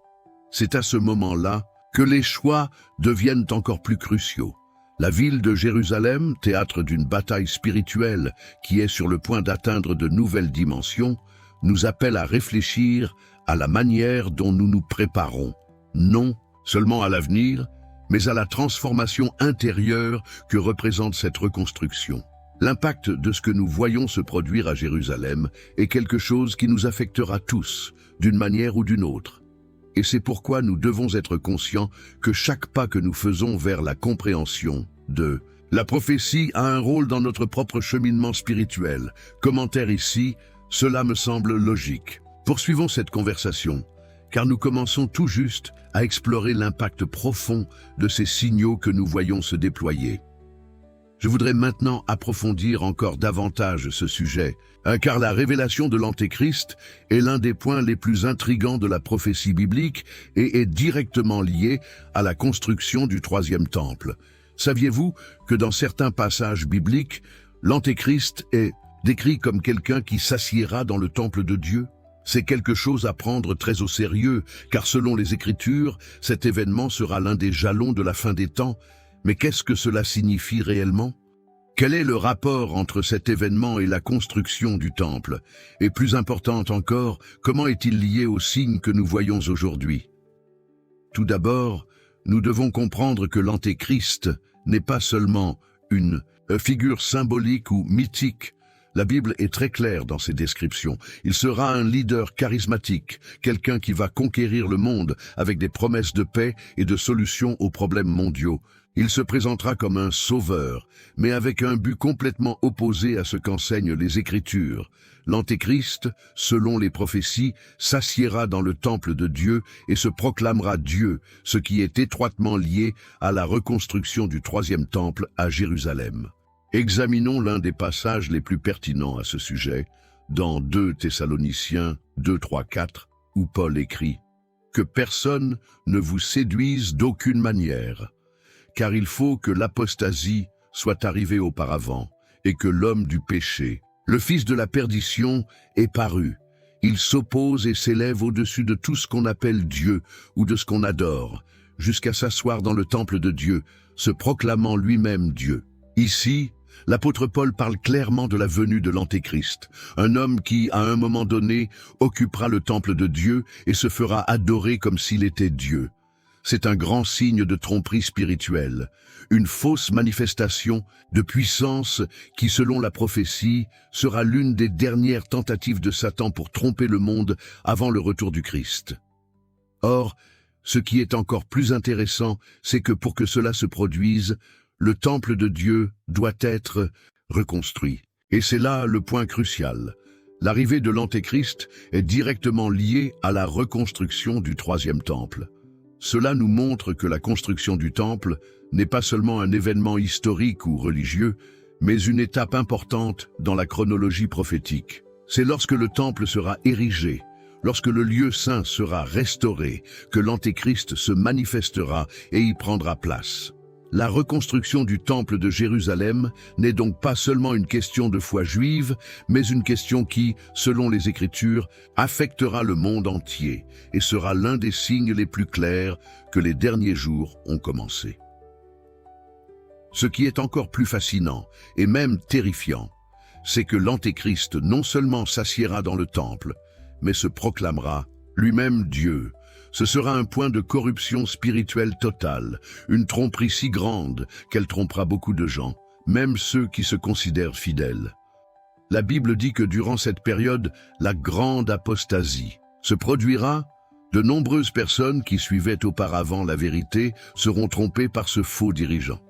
C'est à ce moment-là que les choix deviennent encore plus cruciaux. La ville de Jérusalem, théâtre d'une bataille spirituelle qui est sur le point d'atteindre de nouvelles dimensions, nous appelle à réfléchir à la manière dont nous nous préparons, non seulement à l'avenir, mais à la transformation intérieure que représente cette reconstruction. L'impact de ce que nous voyons se produire à Jérusalem est quelque chose qui nous affectera tous, d'une manière ou d'une autre. Et c'est pourquoi nous devons être conscients que chaque pas que nous faisons vers la compréhension de la prophétie a un rôle dans notre propre cheminement spirituel. Commentaire ici, cela me semble logique. Poursuivons cette conversation, car nous commençons tout juste à explorer l'impact profond de ces signaux que nous voyons se déployer. Je voudrais maintenant approfondir encore davantage ce sujet, car la révélation de l'Antéchrist est l'un des points les plus intrigants de la prophétie biblique et est directement lié à la construction du troisième temple. Saviez-vous que dans certains passages bibliques, l'Antéchrist est décrit comme quelqu'un qui s'assiera dans le temple de Dieu? C'est quelque chose à prendre très au sérieux, car selon les Écritures, cet événement sera l'un des jalons de la fin des temps. Mais qu'est-ce que cela signifie réellement? Quel est le rapport entre cet événement et la construction du temple? Et plus important encore, comment est-il lié aux signes que nous voyons aujourd'hui? Tout d'abord, nous devons comprendre que l'Antéchrist n'est pas seulement une figure symbolique ou mythique. La Bible est très claire dans ses descriptions. Il sera un leader charismatique, quelqu'un qui va conquérir le monde avec des promesses de paix et de solutions aux problèmes mondiaux. Il se présentera comme un sauveur, mais avec un but complètement opposé à ce qu'enseignent les Écritures. L'Antéchrist, selon les prophéties, s'assiera dans le temple de Dieu et se proclamera Dieu, ce qui est étroitement lié à la reconstruction du troisième temple à Jérusalem. Examinons l'un des passages les plus pertinents à ce sujet, dans 2 Thessaloniciens 2, 3, 4, où Paul écrit « Que personne ne vous séduise d'aucune manière, car il faut que l'apostasie soit arrivée auparavant, et que l'homme du péché, le fils de la perdition, est paru. Il s'oppose et s'élève au-dessus de tout ce qu'on appelle Dieu ou de ce qu'on adore, jusqu'à s'asseoir dans le temple de Dieu, se proclamant lui-même Dieu. » Ici, l'apôtre Paul parle clairement de la venue de l'Antéchrist, un homme qui, à un moment donné, occupera le temple de Dieu et se fera adorer comme s'il était Dieu. C'est un grand signe de tromperie spirituelle, une fausse manifestation de puissance qui, selon la prophétie, sera l'une des dernières tentatives de Satan pour tromper le monde avant le retour du Christ. Or, ce qui est encore plus intéressant, c'est que pour que cela se produise, le temple de Dieu doit être reconstruit. Et c'est là le point crucial. L'arrivée de l'Antéchrist est directement liée à la reconstruction du troisième temple. Cela nous montre que la construction du temple n'est pas seulement un événement historique ou religieux, mais une étape importante dans la chronologie prophétique. C'est lorsque le temple sera érigé, lorsque le lieu saint sera restauré, que l'Antéchrist se manifestera et y prendra place. La reconstruction du temple de Jérusalem n'est donc pas seulement une question de foi juive, mais une question qui, selon les Écritures, affectera le monde entier et sera l'un des signes les plus clairs que les derniers jours ont commencé. Ce qui est encore plus fascinant, et même terrifiant, c'est que l'Antéchrist non seulement s'assiera dans le temple, mais se proclamera lui-même Dieu. Ce sera un point de corruption spirituelle totale, une tromperie si grande qu'elle trompera beaucoup de gens, même ceux qui se considèrent fidèles. La Bible dit que durant cette période, la grande apostasie se produira. De nombreuses personnes qui suivaient auparavant la vérité seront trompées par ce faux dirigeant.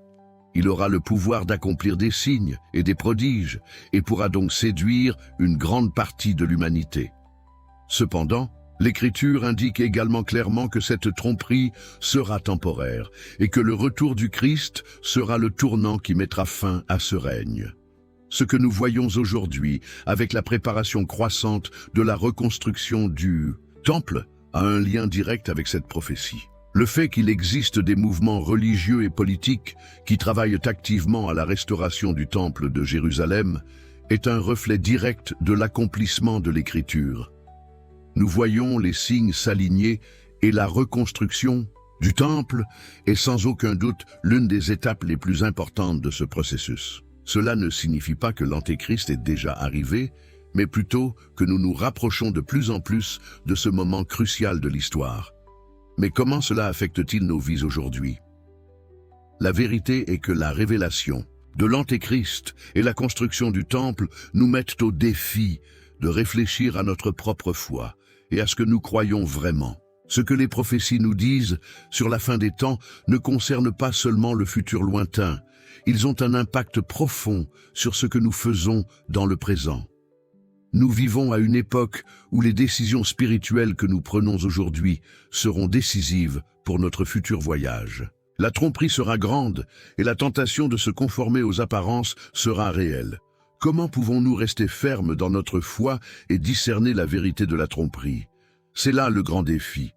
Il aura le pouvoir d'accomplir des signes et des prodiges et pourra donc séduire une grande partie de l'humanité. Cependant, l'Écriture indique également clairement que cette tromperie sera temporaire et que le retour du Christ sera le tournant qui mettra fin à ce règne. Ce que nous voyons aujourd'hui avec la préparation croissante de la reconstruction du temple a un lien direct avec cette prophétie. Le fait qu'il existe des mouvements religieux et politiques qui travaillent activement à la restauration du temple de Jérusalem est un reflet direct de l'accomplissement de l'Écriture. Nous voyons les signes s'aligner et la reconstruction du temple est sans aucun doute l'une des étapes les plus importantes de ce processus. Cela ne signifie pas que l'Antéchrist est déjà arrivé, mais plutôt que nous nous rapprochons de plus en plus de ce moment crucial de l'histoire. Mais comment cela affecte-t-il nos vies aujourd'hui? La vérité est que la révélation de l'Antéchrist et la construction du temple nous mettent au défi de réfléchir à notre propre foi et à ce que nous croyons vraiment. Ce que les prophéties nous disent sur la fin des temps ne concerne pas seulement le futur lointain, ils ont un impact profond sur ce que nous faisons dans le présent. Nous vivons à une époque où les décisions spirituelles que nous prenons aujourd'hui seront décisives pour notre futur voyage. La tromperie sera grande et la tentation de se conformer aux apparences sera réelle. Comment pouvons-nous rester fermes dans notre foi et discerner la vérité de la tromperie? C'est là le grand défi.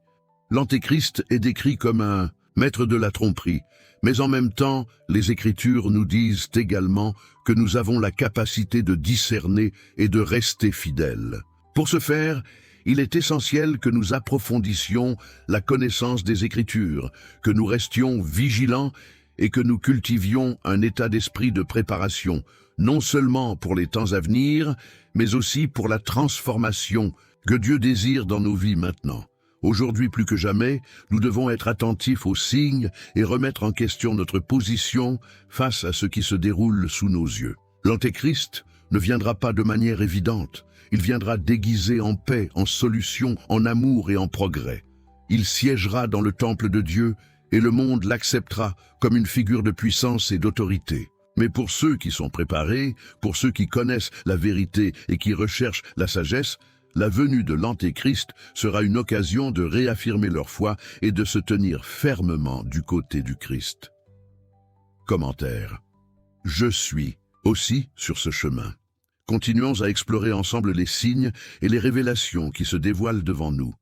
L'Antéchrist est décrit comme un maître de la tromperie, mais en même temps, les Écritures nous disent également que nous avons la capacité de discerner et de rester fidèles. Pour ce faire, il est essentiel que nous approfondissions la connaissance des Écritures, que nous restions vigilants et que nous cultivions un état d'esprit de préparation, non seulement pour les temps à venir, mais aussi pour la transformation que Dieu désire dans nos vies maintenant. Aujourd'hui plus que jamais, nous devons être attentifs aux signes et remettre en question notre position face à ce qui se déroule sous nos yeux. L'Antéchrist ne viendra pas de manière évidente. Il viendra déguisé en paix, en solution, en amour et en progrès. Il siégera dans le temple de Dieu et le monde l'acceptera comme une figure de puissance et d'autorité. Mais pour ceux qui sont préparés, pour ceux qui connaissent la vérité et qui recherchent la sagesse, la venue de l'Antéchrist sera une occasion de réaffirmer leur foi et de se tenir fermement du côté du Christ. Commentaire. Je suis aussi sur ce chemin. Continuons à explorer ensemble les signes et les révélations qui se dévoilent devant nous.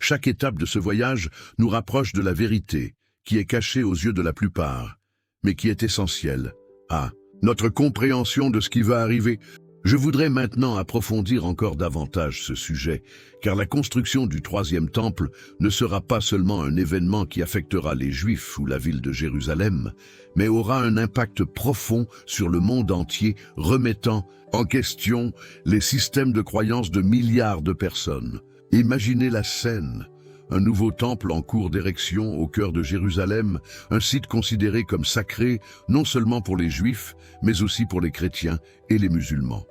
Chaque étape de ce voyage nous rapproche de la vérité, qui est cachée aux yeux de la plupart, mais qui est essentielle à notre compréhension de ce qui va arriver. Je voudrais maintenant approfondir encore davantage ce sujet, car la construction du troisième temple ne sera pas seulement un événement qui affectera les Juifs ou la ville de Jérusalem, mais aura un impact profond sur le monde entier, remettant en question les systèmes de croyance de milliards de personnes. Imaginez la scène. Un nouveau temple en cours d'érection au cœur de Jérusalem, un site considéré comme sacré non seulement pour les Juifs, mais aussi pour les chrétiens et les musulmans.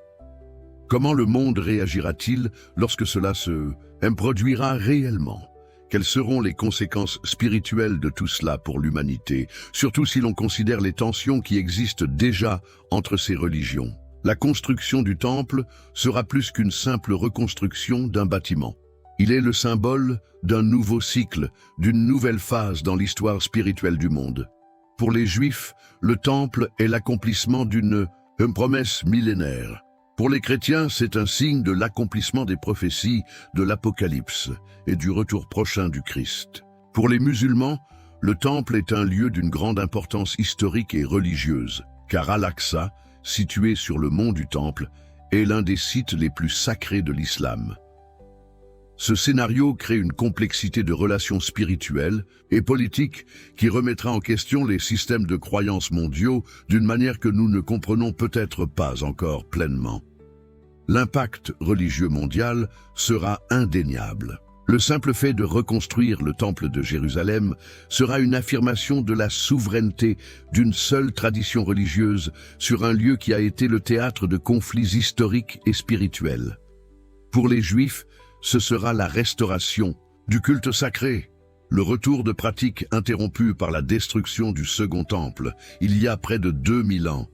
Comment le monde réagira-t-il lorsque cela se produira réellement? Quelles seront les conséquences spirituelles de tout cela pour l'humanité, surtout si l'on considère les tensions qui existent déjà entre ces religions? La construction du temple sera plus qu'une simple reconstruction d'un bâtiment. Il est le symbole d'un nouveau cycle, d'une nouvelle phase dans l'histoire spirituelle du monde. Pour les Juifs, le temple est l'accomplissement d'une promesse millénaire. Pour les chrétiens, c'est un signe de l'accomplissement des prophéties de l'Apocalypse et du retour prochain du Christ. Pour les musulmans, le temple est un lieu d'une grande importance historique et religieuse, car Al-Aqsa, situé sur le mont du Temple, est l'un des sites les plus sacrés de l'islam. Ce scénario crée une complexité de relations spirituelles et politiques qui remettra en question les systèmes de croyances mondiaux d'une manière que nous ne comprenons peut-être pas encore pleinement. L'impact religieux mondial sera indéniable. Le simple fait de reconstruire le temple de Jérusalem sera une affirmation de la souveraineté d'une seule tradition religieuse sur un lieu qui a été le théâtre de conflits historiques et spirituels. Pour les Juifs, ce sera la restauration du culte sacré, le retour de pratiques interrompues par la destruction du second temple, il y a près de 2000 ans.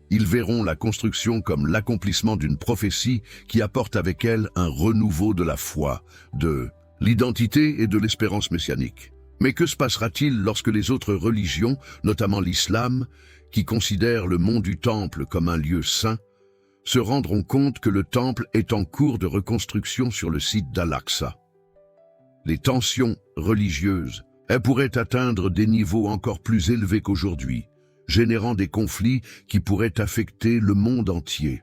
Ils verront la construction comme l'accomplissement d'une prophétie qui apporte avec elle un renouveau de la foi, de l'identité et de l'espérance messianique. Mais que se passera-t-il lorsque les autres religions, notamment l'islam, qui considèrent le mont du Temple comme un lieu saint, se rendront compte que le temple est en cours de reconstruction sur le site d'Al-Aqsa? Les tensions religieuses pourraient atteindre des niveaux encore plus élevés qu'aujourd'hui, générant des conflits qui pourraient affecter le monde entier.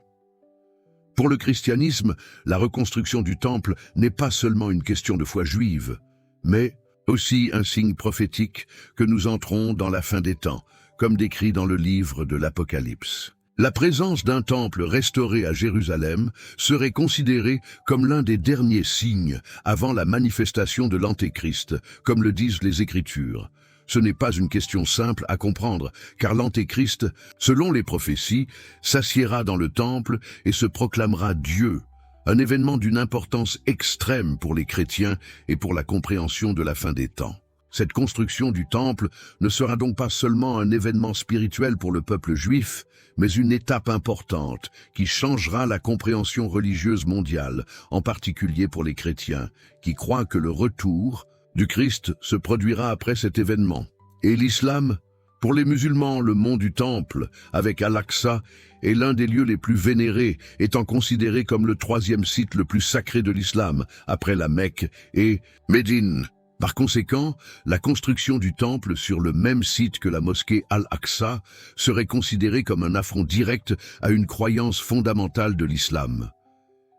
Pour le christianisme, la reconstruction du temple n'est pas seulement une question de foi juive, mais aussi un signe prophétique que nous entrons dans la fin des temps, comme décrit dans le livre de l'Apocalypse. La présence d'un temple restauré à Jérusalem serait considérée comme l'un des derniers signes avant la manifestation de l'Antéchrist, comme le disent les Écritures. Ce n'est pas une question simple à comprendre, car l'Antéchrist, selon les prophéties, s'assiera dans le temple et se proclamera Dieu, un événement d'une importance extrême pour les chrétiens et pour la compréhension de la fin des temps. Cette construction du temple ne sera donc pas seulement un événement spirituel pour le peuple juif, mais une étape importante qui changera la compréhension religieuse mondiale, en particulier pour les chrétiens, qui croient que le retour du Christ se produira après cet événement. Et l'islam? Pour les musulmans, le mont du Temple, avec Al-Aqsa, est l'un des lieux les plus vénérés, étant considéré comme le troisième site le plus sacré de l'islam, après la Mecque et Médine. Par conséquent, la construction du temple sur le même site que la mosquée Al-Aqsa serait considérée comme un affront direct à une croyance fondamentale de l'islam.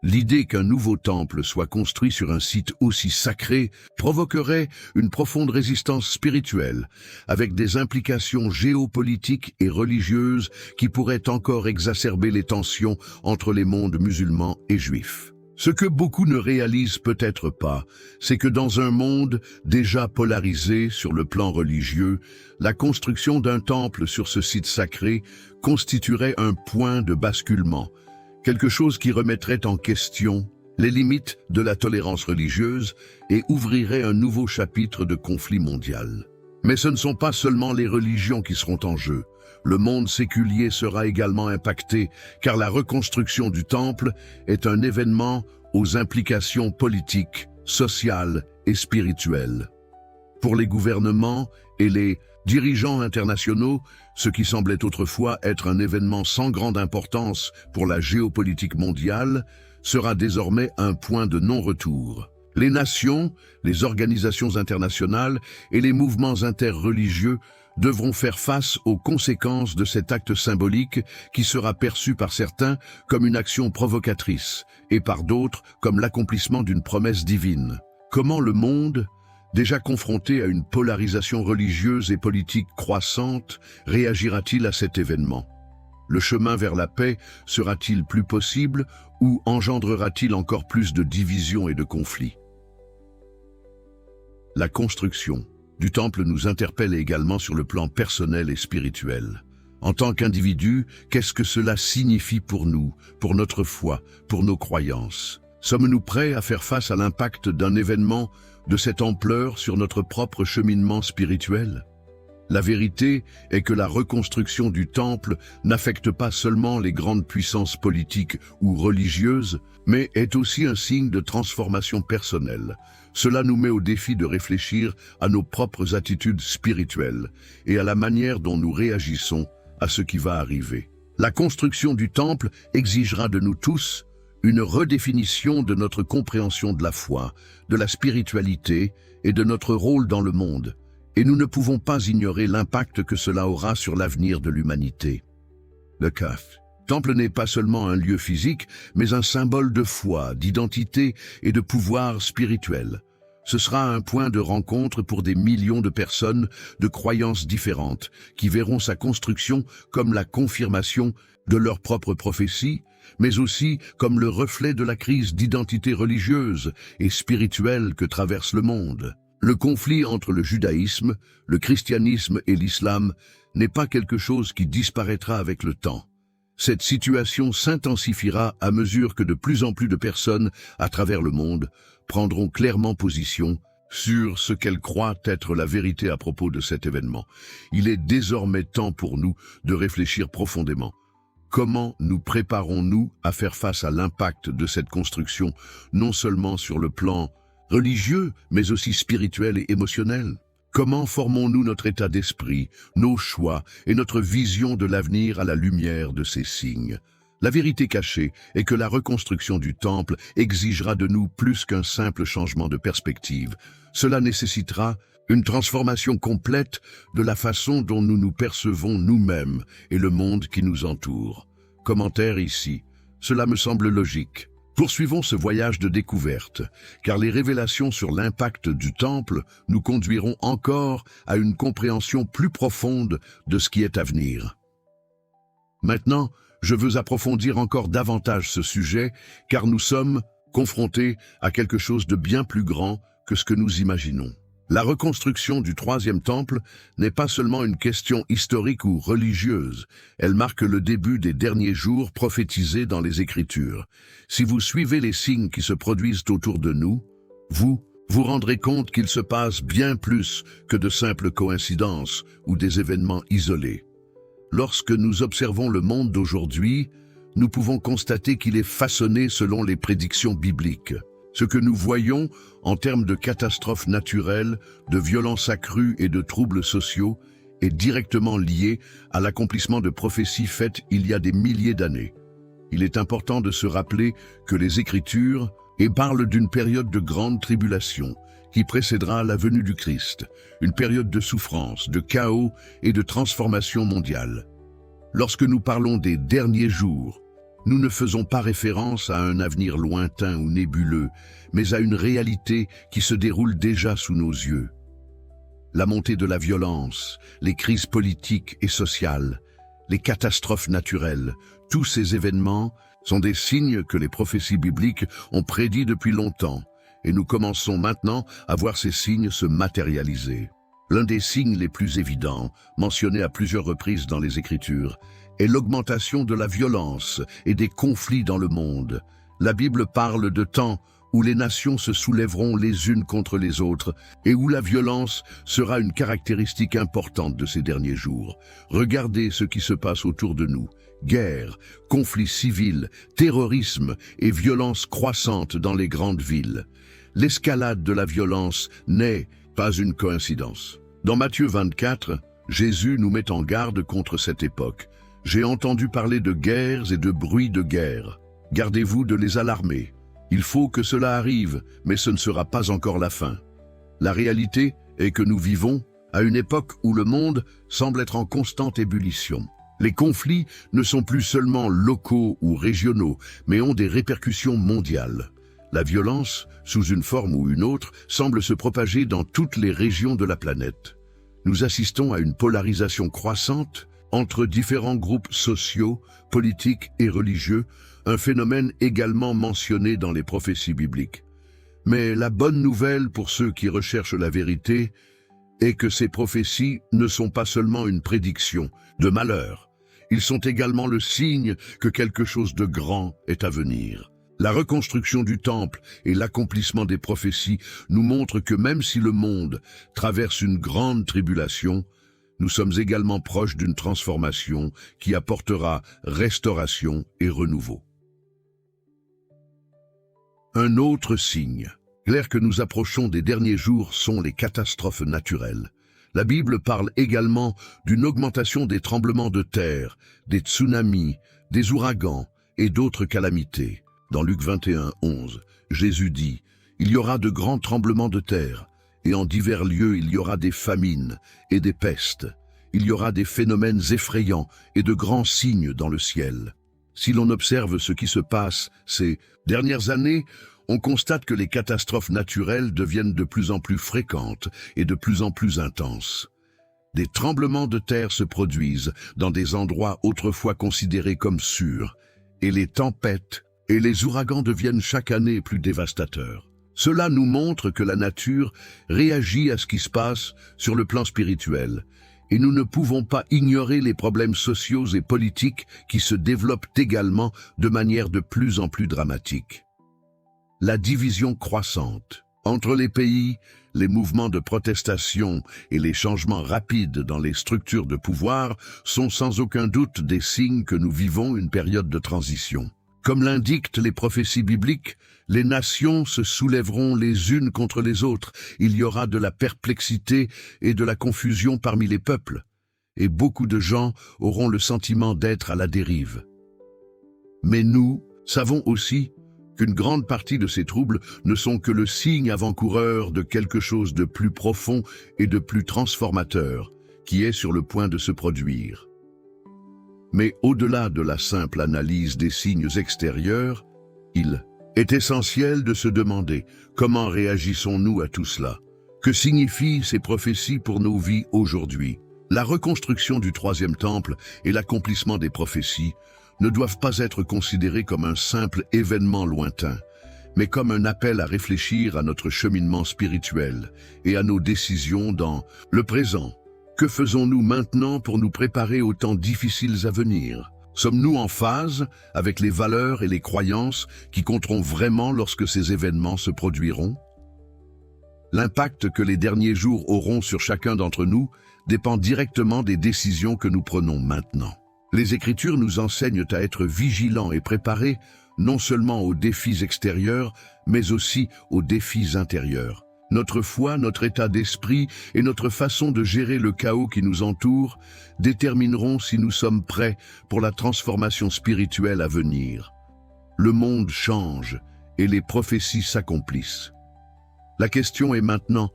L'idée qu'un nouveau temple soit construit sur un site aussi sacré provoquerait une profonde résistance spirituelle, avec des implications géopolitiques et religieuses qui pourraient encore exacerber les tensions entre les mondes musulmans et juifs. Ce que beaucoup ne réalisent peut-être pas, c'est que dans un monde déjà polarisé sur le plan religieux, la construction d'un temple sur ce site sacré constituerait un point de basculement, quelque chose qui remettrait en question les limites de la tolérance religieuse et ouvrirait un nouveau chapitre de conflit mondial. Mais ce ne sont pas seulement les religions qui seront en jeu. Le monde séculier sera également impacté, car la reconstruction du temple est un événement aux implications politiques, sociales et spirituelles. Pour les gouvernements et les dirigeants internationaux, ce qui semblait autrefois être un événement sans grande importance pour la géopolitique mondiale, sera désormais un point de non-retour. Les nations, les organisations internationales et les mouvements interreligieux devront faire face aux conséquences de cet acte symbolique qui sera perçu par certains comme une action provocatrice et par d'autres comme l'accomplissement d'une promesse divine. Comment le monde, déjà confronté à une polarisation religieuse et politique croissante, réagira-t-il à cet événement? Le chemin vers la paix sera-t-il plus possible ou engendrera-t-il encore plus de divisions et de conflits? La construction du temple nous interpelle également sur le plan personnel et spirituel. En tant qu'individus, qu'est-ce que cela signifie pour nous, pour notre foi, pour nos croyances? Sommes-nous prêts à faire face à l'impact d'un événement de cette ampleur sur notre propre cheminement spirituel? La vérité est que la reconstruction du temple n'affecte pas seulement les grandes puissances politiques ou religieuses, mais est aussi un signe de transformation personnelle. Cela nous met au défi de réfléchir à nos propres attitudes spirituelles et à la manière dont nous réagissons à ce qui va arriver. La construction du temple exigera de nous tous une redéfinition de notre compréhension de la foi, de la spiritualité et de notre rôle dans le monde. Et nous ne pouvons pas ignorer l'impact que cela aura sur l'avenir de l'humanité. Le temple n'est pas seulement un lieu physique, mais un symbole de foi, d'identité et de pouvoir spirituel. Ce sera un point de rencontre pour des millions de personnes de croyances différentes, qui verront sa construction comme la confirmation de leur propre prophétie, mais aussi comme le reflet de la crise d'identité religieuse et spirituelle que traverse le monde. Le conflit entre le judaïsme, le christianisme et l'islam n'est pas quelque chose qui disparaîtra avec le temps. Cette situation s'intensifiera à mesure que de plus en plus de personnes à travers le monde prendront clairement position sur ce qu'elles croient être la vérité à propos de cet événement. Il est désormais temps pour nous de réfléchir profondément. Comment nous préparons-nous à faire face à l'impact de cette construction, non seulement sur le plan religieux, mais aussi spirituel et émotionnel? Comment formons-nous notre état d'esprit, nos choix et notre vision de l'avenir à la lumière de ces signes? La vérité cachée est que la reconstruction du temple exigera de nous plus qu'un simple changement de perspective. Cela nécessitera une transformation complète de la façon dont nous nous percevons nous-mêmes et le monde qui nous entoure. Commentaire ici. Cela me semble logique. Poursuivons ce voyage de découverte, car les révélations sur l'impact du temple nous conduiront encore à une compréhension plus profonde de ce qui est à venir. Maintenant, je veux approfondir encore davantage ce sujet, car nous sommes confrontés à quelque chose de bien plus grand que ce que nous imaginons. La reconstruction du troisième temple n'est pas seulement une question historique ou religieuse, elle marque le début des derniers jours prophétisés dans les Écritures. Si vous suivez les signes qui se produisent autour de nous, vous rendrez compte qu'il se passe bien plus que de simples coïncidences ou des événements isolés. Lorsque nous observons le monde d'aujourd'hui, nous pouvons constater qu'il est façonné selon les prédictions bibliques. Ce que nous voyons en termes de catastrophes naturelles, de violences accrues et de troubles sociaux est directement lié à l'accomplissement de prophéties faites il y a des milliers d'années. Il est important de se rappeler que les Écritures parlent d'une période de grande tribulation qui précédera la venue du Christ, une période de souffrance, de chaos et de transformation mondiale. Lorsque nous parlons des derniers jours, nous ne faisons pas référence à un avenir lointain ou nébuleux, mais à une réalité qui se déroule déjà sous nos yeux. La montée de la violence, les crises politiques et sociales, les catastrophes naturelles, tous ces événements sont des signes que les prophéties bibliques ont prédits depuis longtemps, et nous commençons maintenant à voir ces signes se matérialiser. L'un des signes les plus évidents, mentionné à plusieurs reprises dans les Écritures, est l'augmentation de la violence et des conflits dans le monde. La Bible parle de temps où les nations se soulèveront les unes contre les autres et où la violence sera une caractéristique importante de ces derniers jours. Regardez ce qui se passe autour de nous. Guerre, conflits civils, terrorisme et violence croissante dans les grandes villes. L'escalade de la violence n'est pas une coïncidence. Dans Matthieu 24, Jésus nous met en garde contre cette époque. J'ai entendu parler de guerres et de bruits de guerre. Gardez-vous de les alarmer. Il faut que cela arrive, mais ce ne sera pas encore la fin. La réalité est que nous vivons à une époque où le monde semble être en constante ébullition. Les conflits ne sont plus seulement locaux ou régionaux, mais ont des répercussions mondiales. La violence, sous une forme ou une autre, semble se propager dans toutes les régions de la planète. Nous assistons à une polarisation croissante entre différents groupes sociaux, politiques et religieux, un phénomène également mentionné dans les prophéties bibliques. Mais la bonne nouvelle pour ceux qui recherchent la vérité est que ces prophéties ne sont pas seulement une prédiction de malheur. Ils sont également le signe que quelque chose de grand est à venir. La reconstruction du temple et l'accomplissement des prophéties nous montrent que même si le monde traverse une grande tribulation, nous sommes également proches d'une transformation qui apportera restauration et renouveau. Un autre signe clair que nous approchons des derniers jours sont les catastrophes naturelles. La Bible parle également d'une augmentation des tremblements de terre, des tsunamis, des ouragans et d'autres calamités. Dans Luc 21, 11, Jésus dit « Il y aura de grands tremblements de terre, et en divers lieux il y aura des famines et des pestes. Il y aura des phénomènes effrayants et de grands signes dans le ciel. » Si l'on observe ce qui se passe ces dernières années, on constate que les catastrophes naturelles deviennent de plus en plus fréquentes et de plus en plus intenses. Des tremblements de terre se produisent dans des endroits autrefois considérés comme sûrs, et les tempêtes et les ouragans deviennent chaque année plus dévastateurs. Cela nous montre que la nature réagit à ce qui se passe sur le plan spirituel, et nous ne pouvons pas ignorer les problèmes sociaux et politiques qui se développent également de manière de plus en plus dramatique. La division croissante entre les pays, les mouvements de protestation et les changements rapides dans les structures de pouvoir sont sans aucun doute des signes que nous vivons une période de transition. Comme l'indiquent les prophéties bibliques, les nations se soulèveront les unes contre les autres. Il y aura de la perplexité et de la confusion parmi les peuples, et beaucoup de gens auront le sentiment d'être à la dérive. Mais nous savons aussi qu'une grande partie de ces troubles ne sont que le signe avant-coureur de quelque chose de plus profond et de plus transformateur qui est sur le point de se produire. Mais au-delà de la simple analyse des signes extérieurs, il est essentiel de se demander comment réagissons-nous à tout cela. Que signifient ces prophéties pour nos vies aujourd'hui? La reconstruction du troisième temple et l'accomplissement des prophéties ne doivent pas être considérés comme un simple événement lointain, mais comme un appel à réfléchir à notre cheminement spirituel et à nos décisions dans le présent. Que faisons-nous maintenant pour nous préparer aux temps difficiles à venir? Sommes-nous en phase avec les valeurs et les croyances qui compteront vraiment lorsque ces événements se produiront? L'impact que les derniers jours auront sur chacun d'entre nous dépend directement des décisions que nous prenons maintenant. Les Écritures nous enseignent à être vigilants et préparés non seulement aux défis extérieurs, mais aussi aux défis intérieurs. Notre foi, notre état d'esprit et notre façon de gérer le chaos qui nous entoure détermineront si nous sommes prêts pour la transformation spirituelle à venir. Le monde change et les prophéties s'accomplissent. La question est maintenant,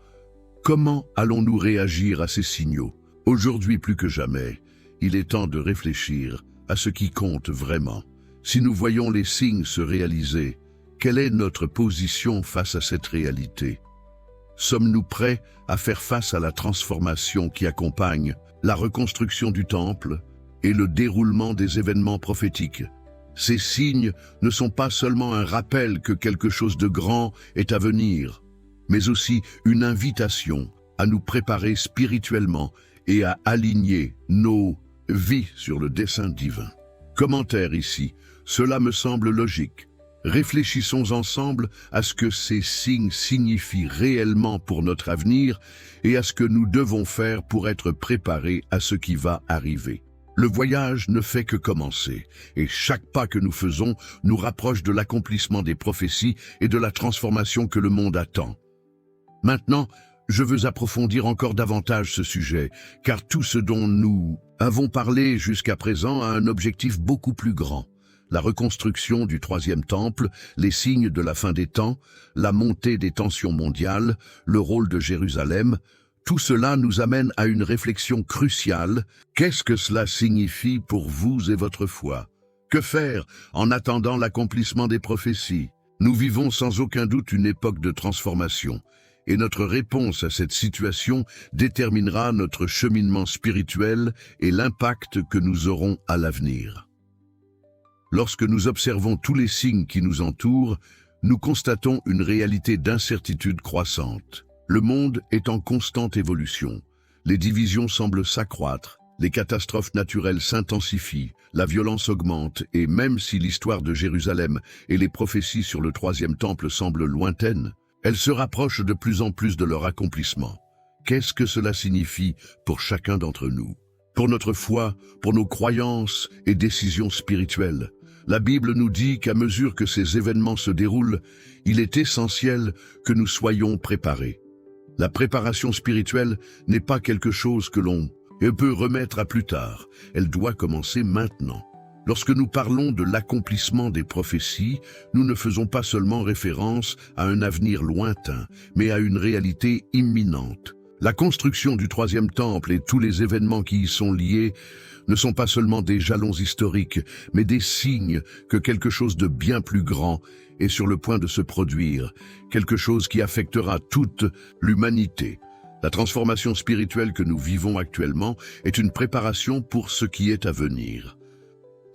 comment allons-nous réagir à ces signaux? Aujourd'hui plus que jamais, il est temps de réfléchir à ce qui compte vraiment. Si nous voyons les signes se réaliser, quelle est notre position face à cette réalité? Sommes-nous prêts à faire face à la transformation qui accompagne la reconstruction du temple et le déroulement des événements prophétiques? Ces signes ne sont pas seulement un rappel que quelque chose de grand est à venir, mais aussi une invitation à nous préparer spirituellement et à aligner nos vies sur le dessein divin. Commentaire ici, cela me semble logique. Réfléchissons ensemble à ce que ces signes signifient réellement pour notre avenir et à ce que nous devons faire pour être préparés à ce qui va arriver. Le voyage ne fait que commencer, et chaque pas que nous faisons nous rapproche de l'accomplissement des prophéties et de la transformation que le monde attend. Maintenant, je veux approfondir encore davantage ce sujet, car tout ce dont nous avons parlé jusqu'à présent a un objectif beaucoup plus grand. La reconstruction du troisième temple, les signes de la fin des temps, la montée des tensions mondiales, le rôle de Jérusalem, tout cela nous amène à une réflexion cruciale. Qu'est-ce que cela signifie pour vous et votre foi? Que faire en attendant l'accomplissement des prophéties? Nous vivons sans aucun doute une époque de transformation, et notre réponse à cette situation déterminera notre cheminement spirituel et l'impact que nous aurons à l'avenir. Lorsque nous observons tous les signes qui nous entourent, nous constatons une réalité d'incertitude croissante. Le monde est en constante évolution. Les divisions semblent s'accroître, les catastrophes naturelles s'intensifient, la violence augmente et même si l'histoire de Jérusalem et les prophéties sur le troisième temple semblent lointaines, elles se rapprochent de plus en plus de leur accomplissement. Qu'est-ce que cela signifie pour chacun d'entre nous? Pour notre foi, pour nos croyances et décisions spirituelles? La Bible nous dit qu'à mesure que ces événements se déroulent, il est essentiel que nous soyons préparés. La préparation spirituelle n'est pas quelque chose que l'on peut remettre à plus tard. Elle doit commencer maintenant. Lorsque nous parlons de l'accomplissement des prophéties, nous ne faisons pas seulement référence à un avenir lointain, mais à une réalité imminente. La construction du troisième temple et tous les événements qui y sont liés ne sont pas seulement des jalons historiques, mais des signes que quelque chose de bien plus grand est sur le point de se produire, quelque chose qui affectera toute l'humanité. La transformation spirituelle que nous vivons actuellement est une préparation pour ce qui est à venir.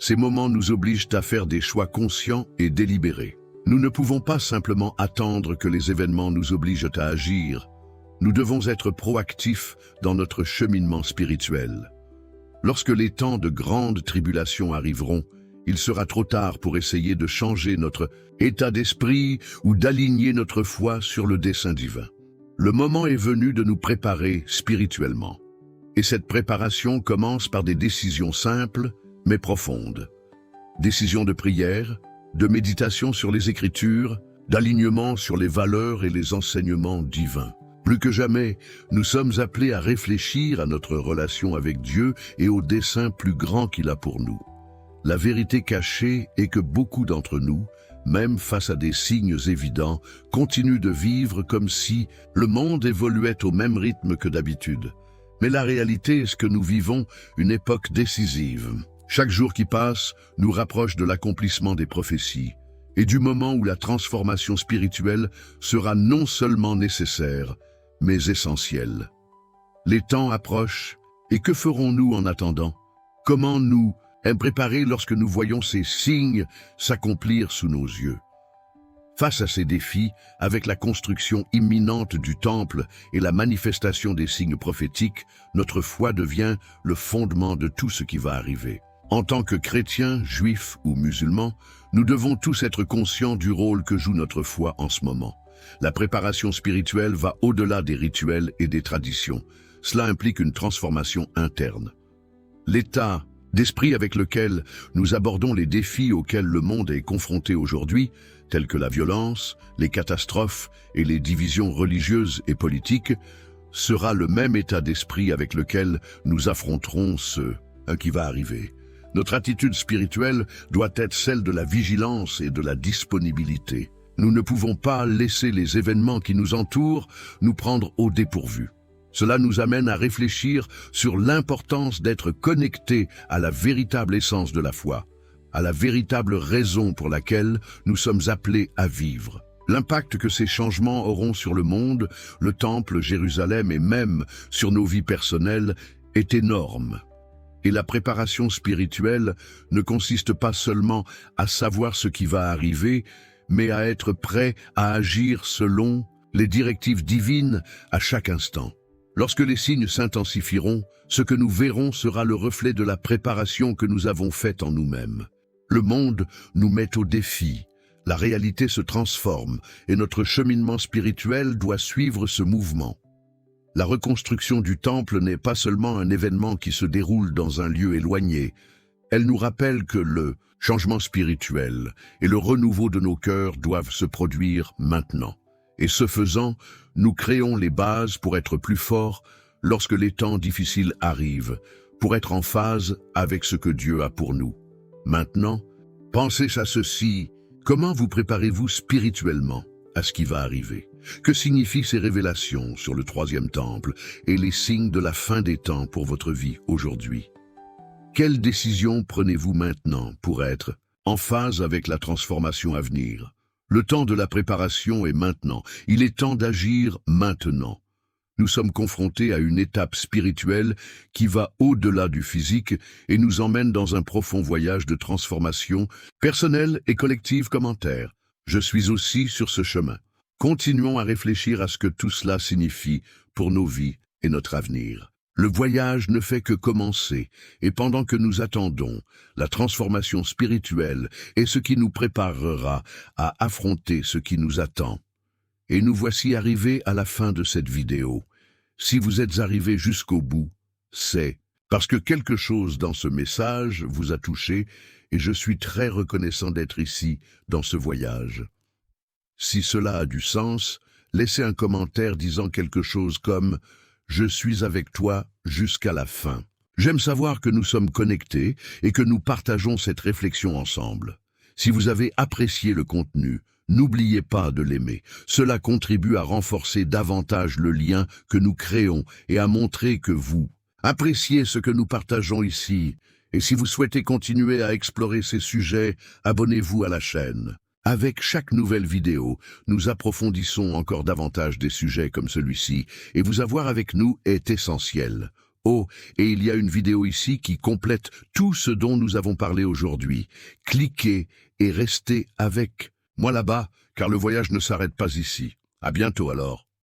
Ces moments nous obligent à faire des choix conscients et délibérés. Nous ne pouvons pas simplement attendre que les événements nous obligent à agir. Nous devons être proactifs dans notre cheminement spirituel. Lorsque les temps de grande tribulation arriveront, il sera trop tard pour essayer de changer notre état d'esprit ou d'aligner notre foi sur le dessein divin. Le moment est venu de nous préparer spirituellement. Et cette préparation commence par des décisions simples mais profondes. Décisions de prière, de méditation sur les Écritures, d'alignement sur les valeurs et les enseignements divins. Plus que jamais, nous sommes appelés à réfléchir à notre relation avec Dieu et au dessein plus grand qu'il a pour nous. La vérité cachée est que beaucoup d'entre nous, même face à des signes évidents, continuent de vivre comme si le monde évoluait au même rythme que d'habitude. Mais la réalité est que nous vivons une époque décisive. Chaque jour qui passe nous rapproche de l'accomplissement des prophéties et du moment où la transformation spirituelle sera non seulement nécessaire, mais essentielle. Les temps approchent, et que ferons-nous en attendant? Comment nous préparer lorsque nous voyons ces signes s'accomplir sous nos yeux? Face à ces défis, avec la construction imminente du temple et la manifestation des signes prophétiques, notre foi devient le fondement de tout ce qui va arriver. En tant que chrétiens, juifs ou musulmans, nous devons tous être conscients du rôle que joue notre foi en ce moment. La préparation spirituelle va au-delà des rituels et des traditions. Cela implique une transformation interne. L'état d'esprit avec lequel nous abordons les défis auxquels le monde est confronté aujourd'hui, tels que la violence, les catastrophes et les divisions religieuses et politiques, sera le même état d'esprit avec lequel nous affronterons ce qui va arriver. Notre attitude spirituelle doit être celle de la vigilance et de la disponibilité. Nous ne pouvons pas laisser les événements qui nous entourent nous prendre au dépourvu. Cela nous amène à réfléchir sur l'importance d'être connectés à la véritable essence de la foi, à la véritable raison pour laquelle nous sommes appelés à vivre. L'impact que ces changements auront sur le monde, le temple, Jérusalem et même sur nos vies personnelles est énorme. Et la préparation spirituelle ne consiste pas seulement à savoir ce qui va arriver, mais à être prêt à agir selon les directives divines à chaque instant. Lorsque les signes s'intensifieront, ce que nous verrons sera le reflet de la préparation que nous avons faite en nous-mêmes. Le monde nous met au défi. la réalité se transforme et notre cheminement spirituel doit suivre ce mouvement. La reconstruction du temple n'est pas seulement un événement qui se déroule dans un lieu éloigné. Elle nous rappelle que le changement spirituel et le renouveau de nos cœurs doivent se produire maintenant. Et ce faisant, nous créons les bases pour être plus forts lorsque les temps difficiles arrivent, pour être en phase avec ce que Dieu a pour nous. Maintenant, pensez à ceci. Comment vous préparez-vous spirituellement à ce qui va arriver? Que signifient ces révélations sur le troisième temple et les signes de la fin des temps pour votre vie aujourd'hui? Quelles décisions prenez-vous maintenant pour être en phase avec la transformation à venir? Le temps de la préparation est maintenant. Il est temps d'agir maintenant. Nous sommes confrontés à une étape spirituelle qui va au-delà du physique et nous emmène dans un profond voyage de transformation personnelle et collective. Commentaire. Je suis aussi sur ce chemin. Continuons à réfléchir à ce que tout cela signifie pour nos vies et notre avenir. Le voyage ne fait que commencer, et pendant que nous attendons, la transformation spirituelle est ce qui nous préparera à affronter ce qui nous attend. Et nous voici arrivés à la fin de cette vidéo. Si vous êtes arrivés jusqu'au bout, c'est parce que quelque chose dans ce message vous a touché, et je suis très reconnaissant d'être ici, dans ce voyage. Si cela a du sens, laissez un commentaire disant quelque chose comme « Je suis avec toi jusqu'à la fin ». J'aime savoir que nous sommes connectés et que nous partageons cette réflexion ensemble. Si vous avez apprécié le contenu, n'oubliez pas de l'aimer. Cela contribue à renforcer davantage le lien que nous créons et à montrer que vous appréciez ce que nous partageons ici. Et si vous souhaitez continuer à explorer ces sujets, abonnez-vous à la chaîne. Avec chaque nouvelle vidéo, nous approfondissons encore davantage des sujets comme celui-ci, et vous avoir avec nous est essentiel. Oh, et il y a une vidéo ici qui complète tout ce dont nous avons parlé aujourd'hui. Cliquez et restez avec moi là-bas, car le voyage ne s'arrête pas ici. À bientôt alors.